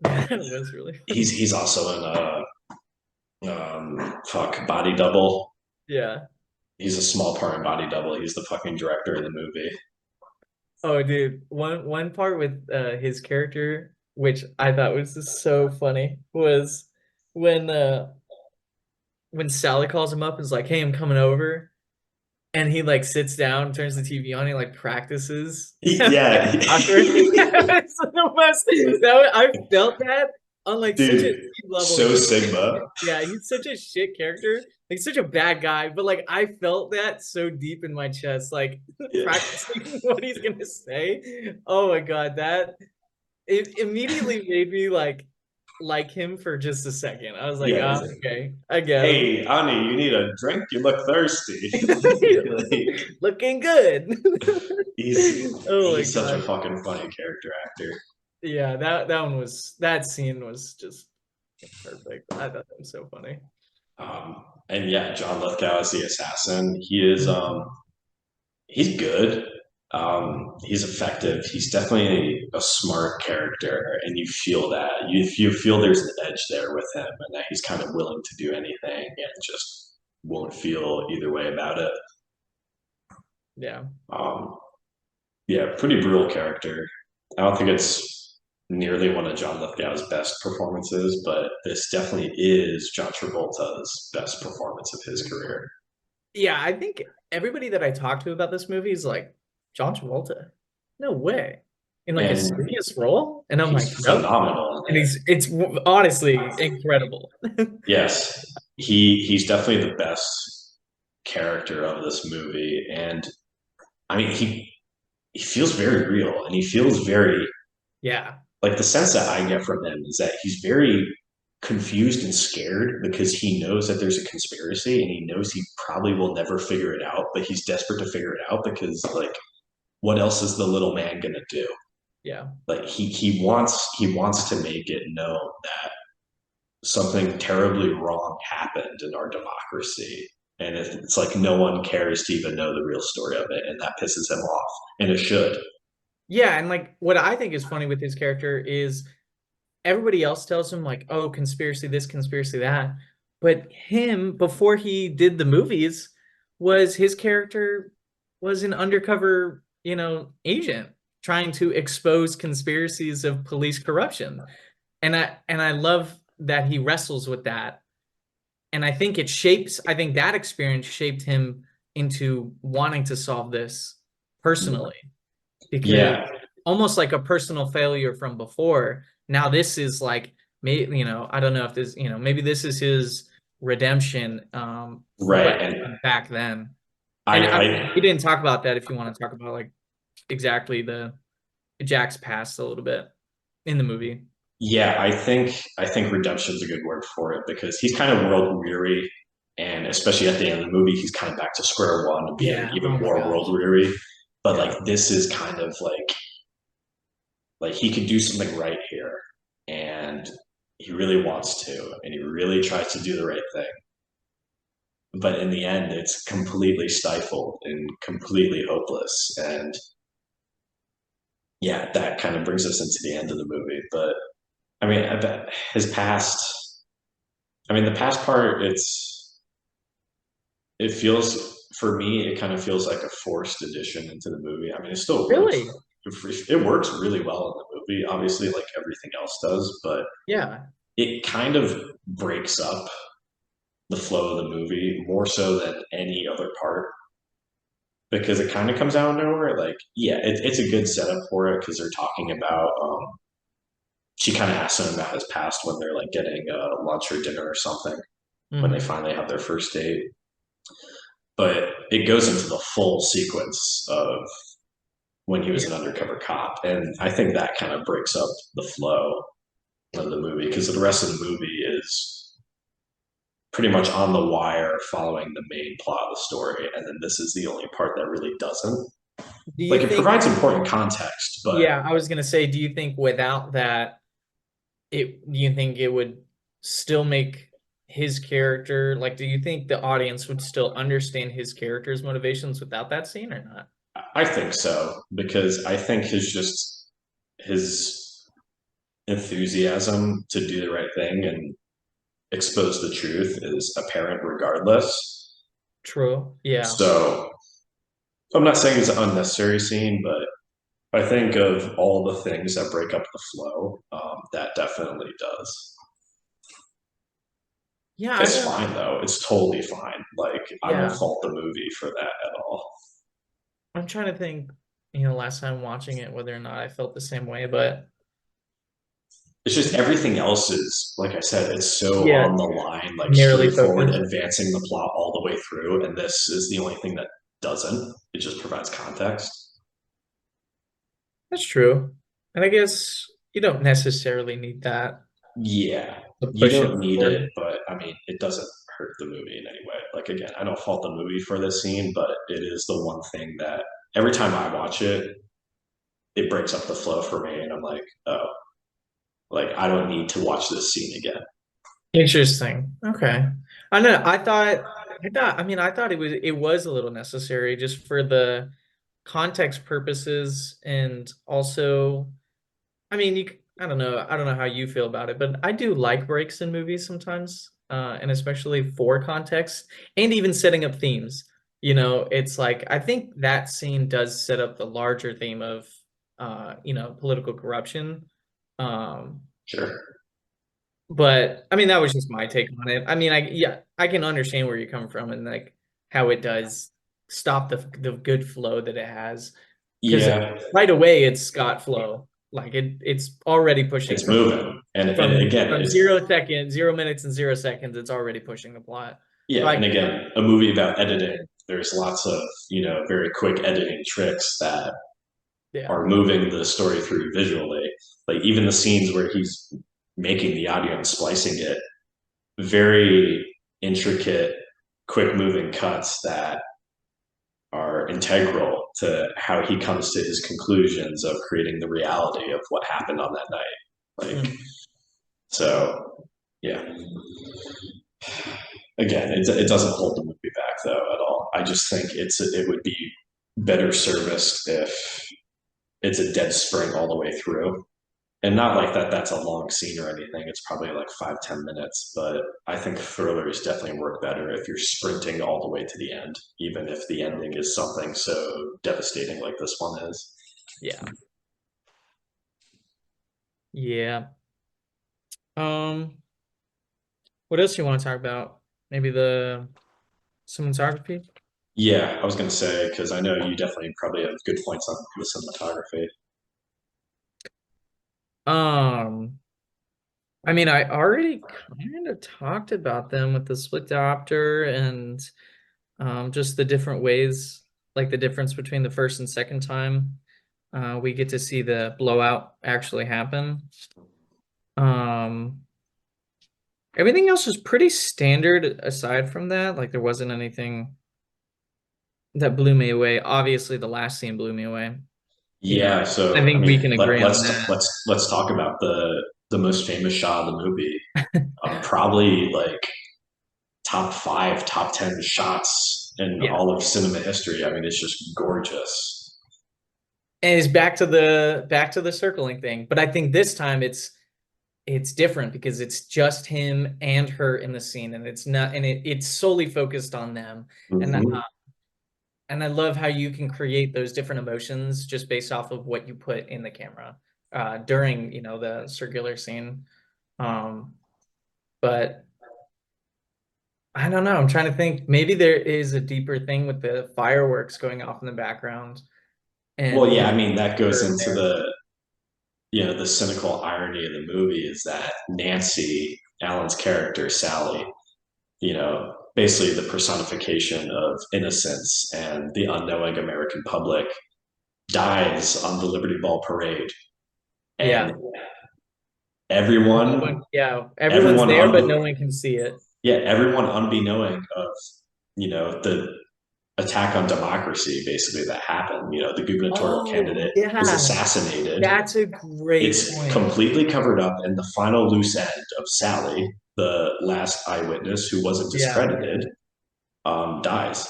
Speaker 2: That was really
Speaker 1: He's
Speaker 2: funny.
Speaker 1: he's also in fuck Body Double.
Speaker 2: Yeah.
Speaker 1: He's a small part in Body Double. He's the fucking director of the movie.
Speaker 2: Oh, dude, one part with his character, which I thought was just so funny, was when uh when Sally calls him up and is like, "Hey, I'm coming over," and he like sits down, turns the TV on, he like practices.
Speaker 1: Yeah,
Speaker 2: Awkward. It's the most, I felt that on like such a
Speaker 1: dude,
Speaker 2: deep level.
Speaker 1: so Sigma.
Speaker 2: Yeah, he's such a shit character, like such a bad guy. But like I felt that so deep in my chest, like
Speaker 1: Yeah,
Speaker 2: practicing what he's gonna say. Oh my god, that it immediately made me like him for just a second. I was like,
Speaker 1: yeah.
Speaker 2: oh,
Speaker 1: He's like,
Speaker 2: okay, I get him.
Speaker 1: hey, honey, you need a drink? You look thirsty. Like,
Speaker 2: Looking good.
Speaker 1: he's
Speaker 2: Oh my
Speaker 1: he's such a
Speaker 2: god.
Speaker 1: fucking funny character actor.
Speaker 2: Yeah, that scene was just perfect. I thought that was so funny.
Speaker 1: And yeah, John Lithgow is the assassin. He's good. He's effective. He's definitely a smart character, and you feel that. You feel there's an edge there with him, and that he's kind of willing to do anything and just won't feel either way about it.
Speaker 2: Yeah.
Speaker 1: Um, yeah, pretty brutal character. I don't think it's nearly one of John Lithgow's best performances, but this definitely is John Travolta's best performance of his career.
Speaker 2: Yeah, I think everybody that I talked to about this movie is like, John Travolta. No way. In like a
Speaker 1: And
Speaker 2: serious role? And I'm like,
Speaker 1: he's
Speaker 2: nope.
Speaker 1: phenomenal in
Speaker 2: And
Speaker 1: it.
Speaker 2: it's honestly incredible.
Speaker 1: Yes, he's definitely the best character of this movie, and I mean he feels very real, and he feels very
Speaker 2: Yeah.
Speaker 1: like the sense that I get from him is that he's very confused and scared because he knows that there's a conspiracy, and he knows he probably will never figure it out, but he's desperate to figure it out because like what else is the little man gonna do?
Speaker 2: Yeah.
Speaker 1: Like he wants to make it known that something terribly wrong happened in our democracy. And it's like no one cares to even know the real story of it. And that pisses him off. And it should.
Speaker 2: Yeah, and like what I think is funny with his character is everybody else tells him like, oh, conspiracy this, conspiracy that. But him, before he did the movies, was his character was an undercover, agent trying to expose conspiracies of police corruption. And I love that he wrestles with that. And I think that experience shaped him into wanting to solve this personally because
Speaker 1: Yeah.
Speaker 2: almost like a personal failure from before. Now this is like maybe I don't know if this maybe this is his redemption. But
Speaker 1: Right. And
Speaker 2: back then, and I mean, we
Speaker 1: I
Speaker 2: didn't talk about that. If you want to talk about like exactly the Jack's past a little bit in the movie.
Speaker 1: yeah, I think redemption's a good word for it because he's kind of world weary. And especially at the end of the movie, he's kind of back to square one and being
Speaker 2: Yeah.
Speaker 1: even
Speaker 2: Oh my
Speaker 1: more world
Speaker 2: gosh.
Speaker 1: weary. But
Speaker 2: Yeah.
Speaker 1: like this is kind of like he could do something right here. And he really wants to, and he really tries to do the right thing. But in the end, it's completely stifled and completely hopeless. And yeah, that kind of brings us into the end of the movie. But I mean, I bet his past. I mean, the past part. It feels for me. It kind of feels like a forced addition into the movie. I mean, it still works.
Speaker 2: Really?
Speaker 1: It works really well in the movie, obviously, like everything else does. But
Speaker 2: Yeah.
Speaker 1: it kind of breaks up the flow of the movie more so than any other part because it kind of comes out of nowhere. Like, yeah, it's a good setup for it because they're talking about she kind of asks him about his past when they're like getting lunch or dinner or something when they
Speaker 2: Hmm.
Speaker 1: finally have their first date. But it goes into the full sequence of when he was
Speaker 2: Yeah.
Speaker 1: an undercover cop, and I think that kind of breaks up the flow of the movie because the rest of the movie is pretty much on the wire following the main plot of the story, and then this is the only part that really doesn't.
Speaker 2: Do you
Speaker 1: Like it
Speaker 2: think,
Speaker 1: provides important context, but
Speaker 2: yeah, I was gonna say, do you think without that, do you think it would still make his character, like, do you think the audience would still understand his character's motivations without that scene or not?
Speaker 1: I think so because I think his enthusiasm to do the right thing and expose the truth is apparent regardless.
Speaker 2: True. Yeah.
Speaker 1: So I'm not saying it's an unnecessary scene, but I think of all the things that break up the flow, that definitely does.
Speaker 2: Yeah, I
Speaker 1: It's
Speaker 2: don't,
Speaker 1: fine though. It's totally fine. Like I don't
Speaker 2: yeah.
Speaker 1: fault the movie for that at all.
Speaker 2: I'm trying to think, last time watching it, whether or not I felt the same way, but
Speaker 1: It's just everything else is, like I said, it's so
Speaker 2: yeah,
Speaker 1: on the line, like
Speaker 2: narrowly
Speaker 1: straightforward,
Speaker 2: focused.
Speaker 1: advancing the plot all the way through. And this is the only thing that doesn't. It just provides context.
Speaker 2: That's true. And I guess you don't necessarily need that
Speaker 1: Yeah,
Speaker 2: to
Speaker 1: you
Speaker 2: push it
Speaker 1: don't need it,
Speaker 2: forward.
Speaker 1: but I mean, it doesn't hurt the movie in any way. Like, again, I don't fault the movie for this scene, but it is the one thing that every time I watch it, it breaks up the flow for me. And I'm like, oh, like, I don't need to watch this scene again.
Speaker 2: Interesting. Okay. I know. I thought it was a little necessary just for the context purposes and also, I don't know how you feel about it, but I do like breaks in movies sometimes, and especially for context and even setting up themes. It's like I think that scene does set up the larger theme of, political corruption. Um,
Speaker 1: Sure.
Speaker 2: but that was just my take on it. Yeah, I can understand where you're coming from and like how it does stop the good flow that it has because
Speaker 1: Yeah,
Speaker 2: right away it's got flow. Like it's already pushing
Speaker 1: it's moving. And
Speaker 2: from
Speaker 1: again,
Speaker 2: from
Speaker 1: it's
Speaker 2: 0 minutes and 0 seconds. It's already pushing the plot.
Speaker 1: yeah,
Speaker 2: So I
Speaker 1: and again, a movie about editing, there's lots of, very quick editing tricks that
Speaker 2: yeah.
Speaker 1: are moving the story through visually. Like even the scenes where he's making the audio and splicing it, very intricate, quick moving cuts that are integral to how he comes to his conclusions of creating the reality of what happened on that night. Like,
Speaker 2: Mhm.
Speaker 1: so yeah. Again, it doesn't hold the movie back though at all. I just think it would be better serviced if it's a dead spring all the way through. And not like that's a long scene or anything. It's probably like 5-10 minutes, but I think thrillers definitely work better if you're sprinting all the way to the end, even if the ending is something so devastating like this one is.
Speaker 2: Yeah. Yeah. Um, what else you want to talk about? Maybe the cinematography?
Speaker 1: Yeah, I was gonna say because I know you definitely probably have good points on the cinematography.
Speaker 2: Um, I already kind of talked about them with the split diopter and just the different ways, like the difference between the first and second time we get to see the blowout actually happen. Um, Everything else was pretty standard aside from that. Like there wasn't anything that blew me away. Obviously, the last scene blew me away. You know,
Speaker 1: Yeah,
Speaker 2: I
Speaker 1: so I
Speaker 2: think we
Speaker 1: mean,
Speaker 2: can agree on
Speaker 1: let's talk about the most famous shot of the movie.
Speaker 2: that.
Speaker 1: Probably like top five, top 10 shots in
Speaker 2: Yeah.
Speaker 1: all of cinema history. I mean, it's just gorgeous.
Speaker 2: And it's back to the circling thing. But I think this time it's different because it's just him and her in the scene and it's not and it's solely focused on them. And
Speaker 1: Hmm.
Speaker 2: and I love how you can create those different emotions just based off of what you put in the camera during, the circular scene. Um, but I don't know. I'm trying to think. Maybe there is a deeper thing with the fireworks going off in the background
Speaker 1: Well,
Speaker 2: and
Speaker 1: yeah, I mean, that goes
Speaker 2: her
Speaker 1: into
Speaker 2: there.
Speaker 1: the cynical irony of the movie is that Nancy, Alan's character, Sally, basically the personification of innocence and the unknowing American public, dies on the Liberty Ball parade. And
Speaker 2: Yeah. No
Speaker 1: everyone,
Speaker 2: one, yeah, everyone's
Speaker 1: everyone,
Speaker 2: there, but no one can see it.
Speaker 1: yeah, everyone unbeknowing of, the attack on democracy basically that happened. The gubernatorial
Speaker 2: Oh,
Speaker 1: candidate was
Speaker 2: yeah.
Speaker 1: assassinated.
Speaker 2: That's a great
Speaker 1: It's
Speaker 2: point.
Speaker 1: completely covered up, and the final loose end of Sally, the last eyewitness who wasn't
Speaker 2: Yeah.
Speaker 1: discredited, dies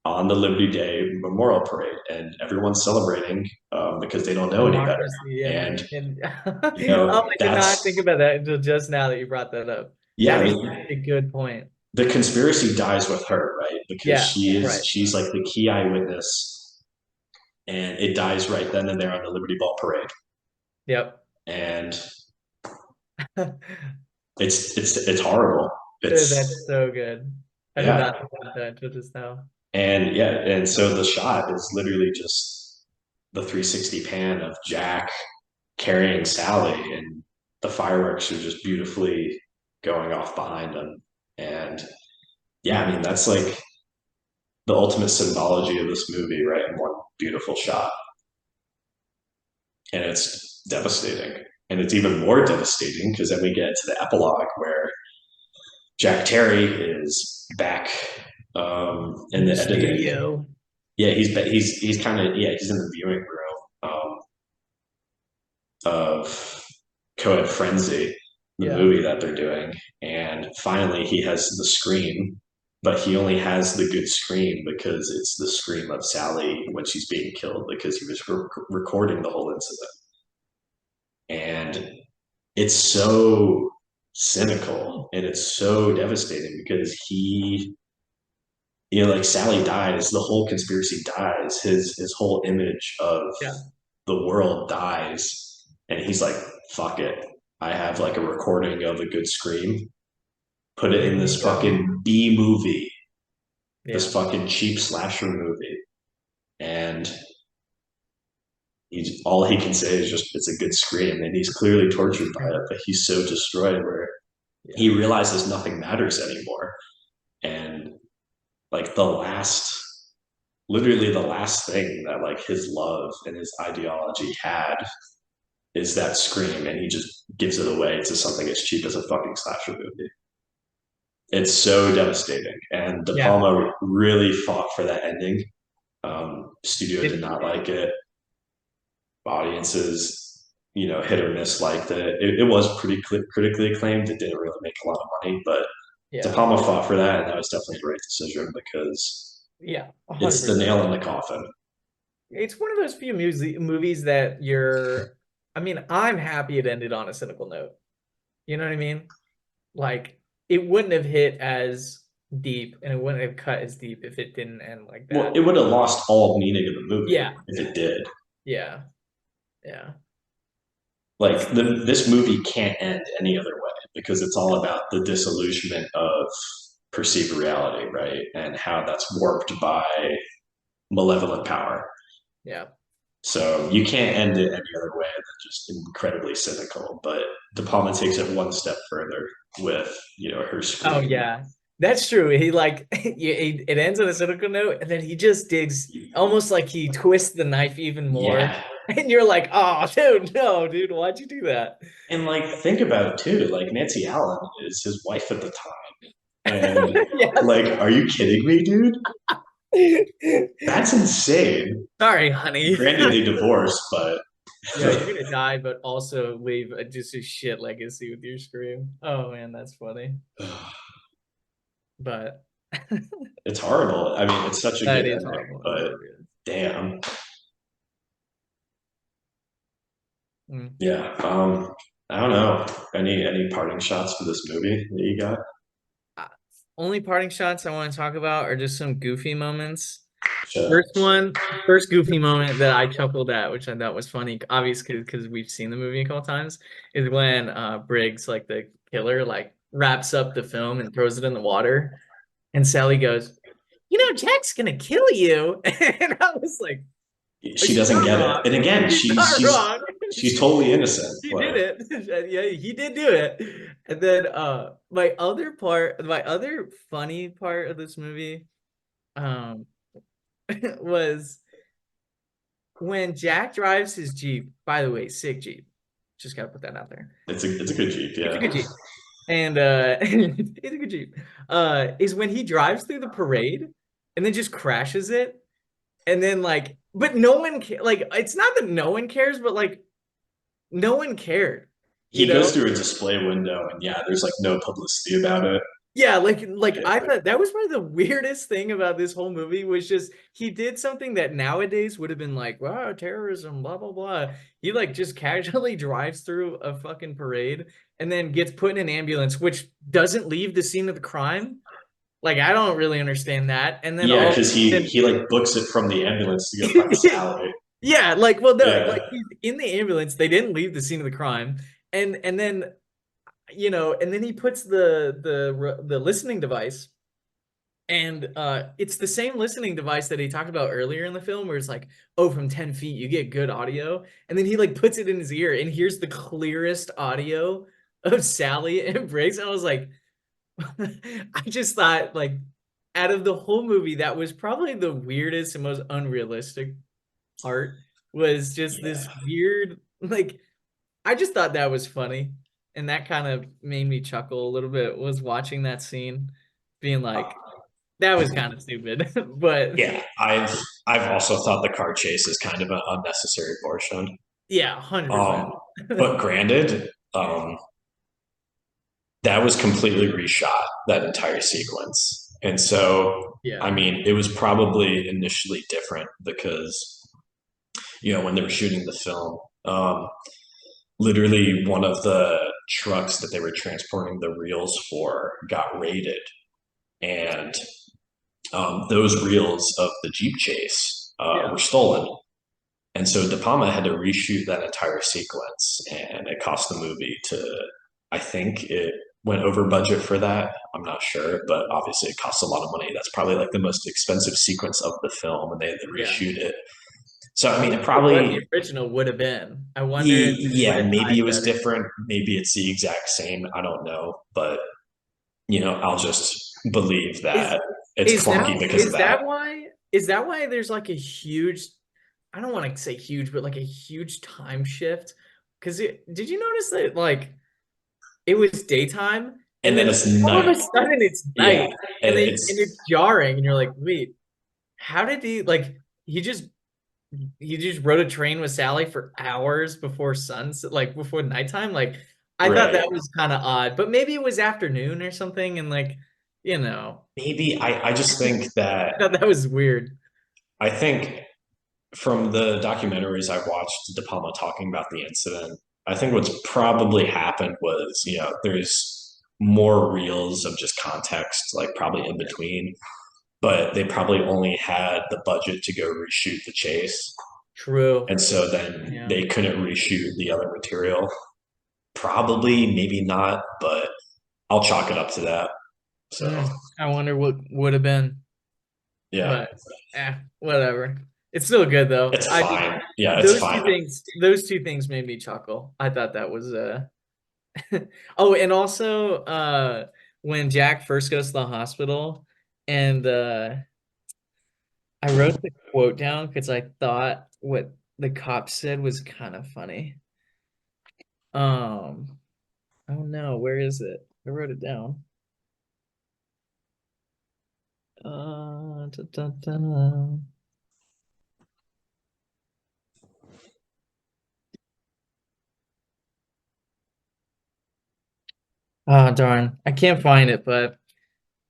Speaker 1: on the Liberty Day Memorial Parade, and everyone's celebrating because they don't know any better.
Speaker 2: Democracy, yeah.
Speaker 1: And
Speaker 2: And oh, I did not think
Speaker 1: that's
Speaker 2: about that until just now that you brought that up.
Speaker 1: yeah.
Speaker 2: That
Speaker 1: I
Speaker 2: is
Speaker 1: mean,
Speaker 2: a good point.
Speaker 1: the conspiracy dies with her, right? Because
Speaker 2: Yeah, right.
Speaker 1: she's like the key eyewitness, and it dies right then and there on the Liberty Ball Parade.
Speaker 2: Yep.
Speaker 1: And it's horrible.
Speaker 2: That's
Speaker 1: It's
Speaker 2: so good. I did
Speaker 1: yeah.
Speaker 2: not think about that until just now.
Speaker 1: And yeah, and so the shot is literally just the 360 pan of Jack carrying Sally, and the fireworks are just beautifully going off behind him. And yeah, I mean, that's like the ultimate symbology of this movie, right? In one beautiful shot. And it's devastating. And it's even more devastating because then we get to the epilogue where Jack Terry is back in
Speaker 2: In the
Speaker 1: the editing.
Speaker 2: studio.
Speaker 1: Yeah, he's kind of he's in the viewing room of Coed Frenzy, the
Speaker 2: Yeah.
Speaker 1: movie that they're doing, and finally he has the scream, but he only has the good scream because it's the scream of Sally when she's being killed because he was recording the whole incident, and it's so cynical and it's so devastating because like Sally dies, the whole conspiracy dies, his whole image of
Speaker 2: Yeah.
Speaker 1: the world dies, and he's like, "Fuck it, I have like a recording of a good scream. Put it
Speaker 2: Here
Speaker 1: in
Speaker 2: you
Speaker 1: this
Speaker 2: go.
Speaker 1: fucking B movie, this
Speaker 2: Yeah.
Speaker 1: fucking cheap slasher movie," and he's all he can say is just it's a good scream, and he's clearly tortured by it, but he's so destroyed where he
Speaker 2: Yeah.
Speaker 1: realizes nothing matters anymore, and like literally the last thing that like his love and his ideology had is that scream, and he just gives it away to something as cheap as a fucking slasher movie. It's so devastating, and De
Speaker 2: Yeah.
Speaker 1: Palma really fought for that ending. Studio did
Speaker 2: Did
Speaker 1: not like it. Audiences, hit or miss liked it. It was pretty critically acclaimed. It didn't really make a lot of money, but De
Speaker 2: yeah.
Speaker 1: Palma fought for that, and that was definitely the right decision because
Speaker 2: Yeah.
Speaker 1: it's the
Speaker 2: 100%.
Speaker 1: nail in the coffin.
Speaker 2: It's one of those few movies that I mean, I'm happy it ended on a cynical note. You know what I mean? Like, it wouldn't have hit as deep and it wouldn't have cut as deep if it didn't end like
Speaker 1: Well,
Speaker 2: that.
Speaker 1: it would have lost all meaning of the movie
Speaker 2: Yeah.
Speaker 1: if it did.
Speaker 2: Yeah. Yeah.
Speaker 1: Like this movie can't end any other way because it's all about the disillusionment of perceived reality, right? And how that's warped by malevolent power.
Speaker 2: Yeah.
Speaker 1: So you can't end it any other way than just incredibly cynical. But De Palma takes it one step further with, her
Speaker 2: Oh
Speaker 1: scream.
Speaker 2: yeah. That's true. He like it ends on a cynical note, and then he just digs almost like he twists the knife even more.
Speaker 1: Yeah.
Speaker 2: And you're like, oh dude, no, dude, why'd you do that?
Speaker 1: And like think about it too. Like Nancy Allen is his wife at the time. And
Speaker 2: Yes.
Speaker 1: like, are you kidding me, dude? That's insane.
Speaker 2: Sorry, honey.
Speaker 1: Granted, they divorced, but
Speaker 2: Yeah, you're gonna die, but also leave just a shit legacy with your scream. Oh man, that's funny. But
Speaker 1: it's horrible. I mean, it's such a
Speaker 2: that
Speaker 1: good
Speaker 2: is
Speaker 1: ending,
Speaker 2: horrible. It
Speaker 1: but
Speaker 2: really is.
Speaker 1: damn.
Speaker 2: Mm.
Speaker 1: Yeah. I don't know. Any parting shots for this movie that you got?
Speaker 2: Uh, Only parting shots I want to talk about are just some goofy moments.
Speaker 1: Sure.
Speaker 2: First goofy moment that I chuckled at, which I thought was funny, obviously because we've seen the movie a couple times, is when Briggs, like the killer, like wraps up the film and throws it in the water, and Sally goes, Jack's gonna kill you. And I was like,
Speaker 1: She
Speaker 2: she's
Speaker 1: doesn't
Speaker 2: not
Speaker 1: get it.
Speaker 2: wrong.
Speaker 1: And again,
Speaker 2: She's
Speaker 1: she's
Speaker 2: not
Speaker 1: she's
Speaker 2: wrong.
Speaker 1: she's totally innocent.
Speaker 2: He did
Speaker 1: Like
Speaker 2: it. Yeah, he did do it. And then my other funny part of this movie um was when Jack drives his Jeep. By the way, sick Jeep. Just gotta put that out there.
Speaker 1: it's a good Jeep,
Speaker 2: It's a
Speaker 1: yeah.
Speaker 2: good Jeep. And it's a good Jeep. Is when he drives through the parade and then just crashes it. And then like, but no one like it's not that no one cares, but like no one cared, you
Speaker 1: He
Speaker 2: know?
Speaker 1: goes through a display window, and yeah, there's like no publicity about it.
Speaker 2: Yeah, like I thought that was probably the weirdest thing about this whole movie was just he did something that nowadays would have been like, wow, terrorism, blah blah blah. He like just casually drives through a fucking parade and then gets put in an ambulance, which doesn't leave the scene of the crime. Like I don't really understand that. And then
Speaker 1: Yeah,
Speaker 2: all
Speaker 1: because he
Speaker 2: then
Speaker 1: he like books it from the ambulance to go find Sally.
Speaker 2: yeah, like well no,
Speaker 1: Yeah,
Speaker 2: like he's in the ambulance. They didn't leave the scene of the crime. And then and then he puts the listening device, and it's the same listening device that he talked about earlier in the film, where it's like, oh, from 10 feet you get good audio, and then he like puts it in his ear and hears the clearest audio of Sally and Briggs. And I was like, I just thought like out of the whole movie, that was probably the weirdest and most unrealistic part was just
Speaker 1: yeah,
Speaker 2: this weird like I just thought that was funny. And that kind of made me chuckle a little bit was watching that scene, being like, that was kind of stupid. But
Speaker 1: yeah. I've also thought the car chase is kind of an unnecessary portion.
Speaker 2: yeah,
Speaker 1: Um,
Speaker 2: 100%.
Speaker 1: but granted, that was completely reshot, that entire sequence. And so, I
Speaker 2: Yeah.
Speaker 1: mean, it was probably initially different because, when they were shooting the film, literally one of the trucks that they were transporting the reels for got raided. And those reels of the Jeep chase were
Speaker 2: Yeah.
Speaker 1: stolen. And so De Palma had to reshoot that entire sequence, and it cost the movie I think it went over budget for that. I'm not sure, but obviously it costs a lot of money. That's probably like the most expensive sequence of the film, and they had to
Speaker 2: Yeah.
Speaker 1: reshoot it. So, I
Speaker 2: I
Speaker 1: mean, it
Speaker 2: wonder what the
Speaker 1: probably,
Speaker 2: original would have been. I wonder if it would
Speaker 1: yeah,
Speaker 2: have
Speaker 1: maybe
Speaker 2: died
Speaker 1: it was
Speaker 2: better.
Speaker 1: different. Maybe it's the exact same. I don't know. But, I'll just believe
Speaker 2: Is
Speaker 1: that it's
Speaker 2: is that
Speaker 1: clunky because of
Speaker 2: is
Speaker 1: that.
Speaker 2: that why is that why there's like a huge I don't want to say huge, but like a huge time shift? Because did you notice that like it was daytime
Speaker 1: And
Speaker 2: and
Speaker 1: then
Speaker 2: then
Speaker 1: it's
Speaker 2: all of a
Speaker 1: night.
Speaker 2: sudden it's
Speaker 1: Yeah.
Speaker 2: night and it's
Speaker 1: It's
Speaker 2: jarring and you're like, wait, how did he like he just rode a train with Sally for hours before sunset, like before nighttime? Like I thought
Speaker 1: right.
Speaker 2: that was kind of odd, but maybe it was afternoon or something and like, you know,
Speaker 1: Maybe I just think that
Speaker 2: I thought that was weird.
Speaker 1: I think from the documentaries I've watched De Palma talking about the incident, I think what's probably happened was, there's more reels of just context, like probably in between, but they probably only had the budget to go reshoot the chase.
Speaker 2: True.
Speaker 1: And so then
Speaker 2: Yeah.
Speaker 1: they couldn't reshoot the other material. Probably, maybe not, but I'll chalk it up to that. So,
Speaker 2: I wonder what would have been,
Speaker 1: yeah,
Speaker 2: but whatever. It's still good though.
Speaker 1: it's
Speaker 2: I just
Speaker 1: fine. Yeah, it's fine.
Speaker 2: those two things made me chuckle. I thought that was oh, and also when Jack first goes to the hospital and I wrote the quote down because I thought what the cop said was kind of funny. Um, oh no, where is it? I wrote it down. Da, da, da. Oh darn, I can't find it, but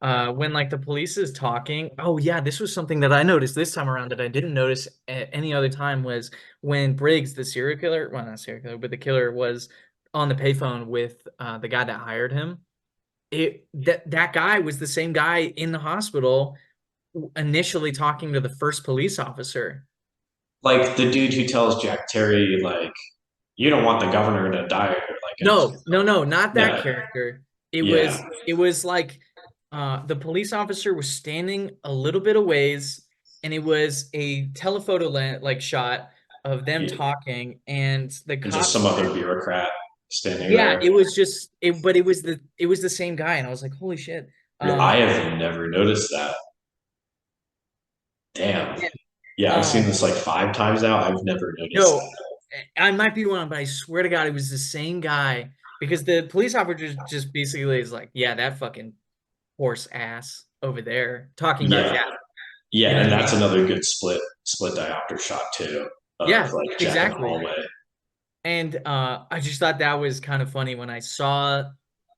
Speaker 2: when like the police is talking, oh yeah, this was something that I noticed this time around that I didn't notice at any other time was when Briggs, the serial killer, well not serial killer, but the killer was on the payphone with the guy that hired him. That guy was the same guy in the hospital initially talking to the first police officer.
Speaker 1: Like the dude who tells Jack Terry, like, you don't want the governor to die, like,
Speaker 2: No, no, no, not that
Speaker 1: yeah,
Speaker 2: character.
Speaker 1: yeah,
Speaker 2: It was like the police officer was standing a little bit of ways and it was a telephoto like shot of them
Speaker 1: Yeah.
Speaker 2: talking, and the
Speaker 1: And just
Speaker 2: cop
Speaker 1: some
Speaker 2: said,
Speaker 1: other bureaucrat standing
Speaker 2: yeah,
Speaker 1: there.
Speaker 2: it was just it, but it was the same guy, and I was like, holy shit.
Speaker 1: I have never noticed that. Damn.
Speaker 2: Yeah,
Speaker 1: Yeah, I've seen
Speaker 2: um,
Speaker 1: this like 5 times now. I've never noticed
Speaker 2: no,
Speaker 1: that.
Speaker 2: I might be wrong, but I swear to God, it was the same guy because the police officer just basically is like, yeah, that fucking horse ass over there talking about
Speaker 1: Yeah,
Speaker 2: Jack.
Speaker 1: yeah,
Speaker 2: You know what
Speaker 1: and
Speaker 2: I
Speaker 1: that's
Speaker 2: mean?
Speaker 1: another good split diopter shot too of
Speaker 2: Yeah,
Speaker 1: like Jack in the
Speaker 2: exactly.
Speaker 1: hallway.
Speaker 2: And I just thought that was kind of funny when I saw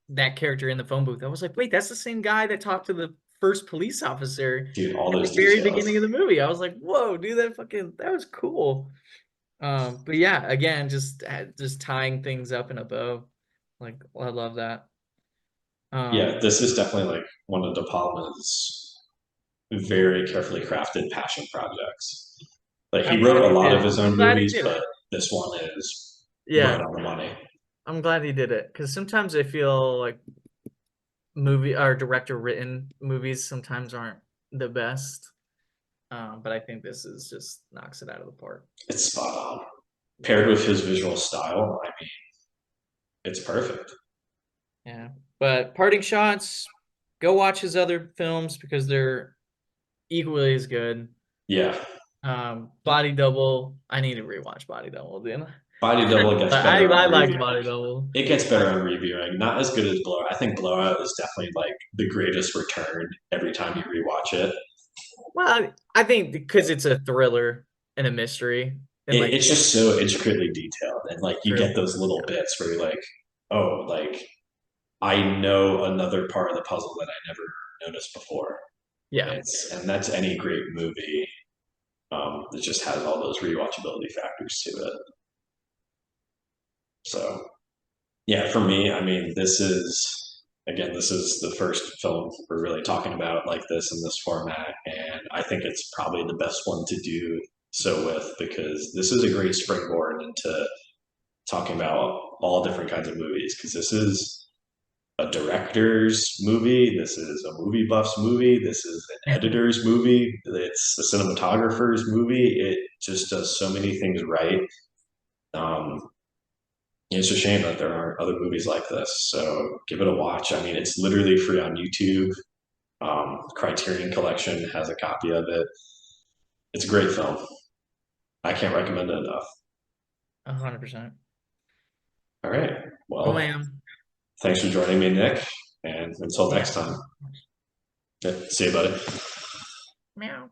Speaker 2: that character in the phone booth. I was like, wait, that's the same guy that talked to the first police officer
Speaker 1: Dude, all
Speaker 2: at the
Speaker 1: those
Speaker 2: very
Speaker 1: details.
Speaker 2: beginning of the movie. I was like, whoa, dude, that was cool. But yeah, again, just tying things up in a bow. Like, I love that.
Speaker 1: Yeah,
Speaker 2: Um,
Speaker 1: this is definitely like one of De Palma's very carefully crafted passion projects. Like he
Speaker 2: I'm
Speaker 1: wrote
Speaker 2: glad
Speaker 1: a
Speaker 2: he
Speaker 1: lot
Speaker 2: did
Speaker 1: of
Speaker 2: it.
Speaker 1: his
Speaker 2: I'm
Speaker 1: own
Speaker 2: glad he
Speaker 1: movies,
Speaker 2: did it.
Speaker 1: but this one is right
Speaker 2: Yeah,
Speaker 1: on the money.
Speaker 2: I'm glad he did it because sometimes I feel like movie or director written movies sometimes aren't the best. But I think this is just knocks it out of the park.
Speaker 1: It's spot on. Paired with his visual style, I mean, it's perfect.
Speaker 2: Yeah. But parting shots, go watch his other films because they're equally as good.
Speaker 1: Yeah.
Speaker 2: Body Double. I need to rewatch Body Double, dude.
Speaker 1: Body Double gets
Speaker 2: I
Speaker 1: better
Speaker 2: I
Speaker 1: on
Speaker 2: liked
Speaker 1: reviewing.
Speaker 2: Body Double.
Speaker 1: It gets
Speaker 2: I,
Speaker 1: better on reviewing. Not as good as Blowout. I think Blowout is definitely like the greatest return every time you rewatch it.
Speaker 2: well, I think because it's a thriller and a mystery, and like
Speaker 1: It's just so intricately detailed, and like you
Speaker 2: true.
Speaker 1: get those little bits where you're like, oh, like I know another part of the puzzle that I never noticed before.
Speaker 2: Yeah,
Speaker 1: And that's any great movie. It just has all those rewatchability factors to it. So yeah, for me, I mean, this is the first film we're really talking about like this in this format, and I think it's probably the best one to do so with because this is a great springboard into talking about all different kinds of movies because this is a director's movie, this is a movie buff's movie, this is an editor's movie, it's a cinematographer's movie. It just does so many things right. Um, it's a shame that there aren't other movies like this. So give it a watch. I mean, it's literally free on YouTube. Criterion Collection has a copy of it. It's a great film. I can't recommend it enough.
Speaker 2: 100%.
Speaker 1: All right.
Speaker 2: Cool,
Speaker 1: Well,
Speaker 2: man.
Speaker 1: thanks for joining me, Nick. And until
Speaker 2: Yeah.
Speaker 1: next time, yeah, see you, buddy.
Speaker 2: Meow.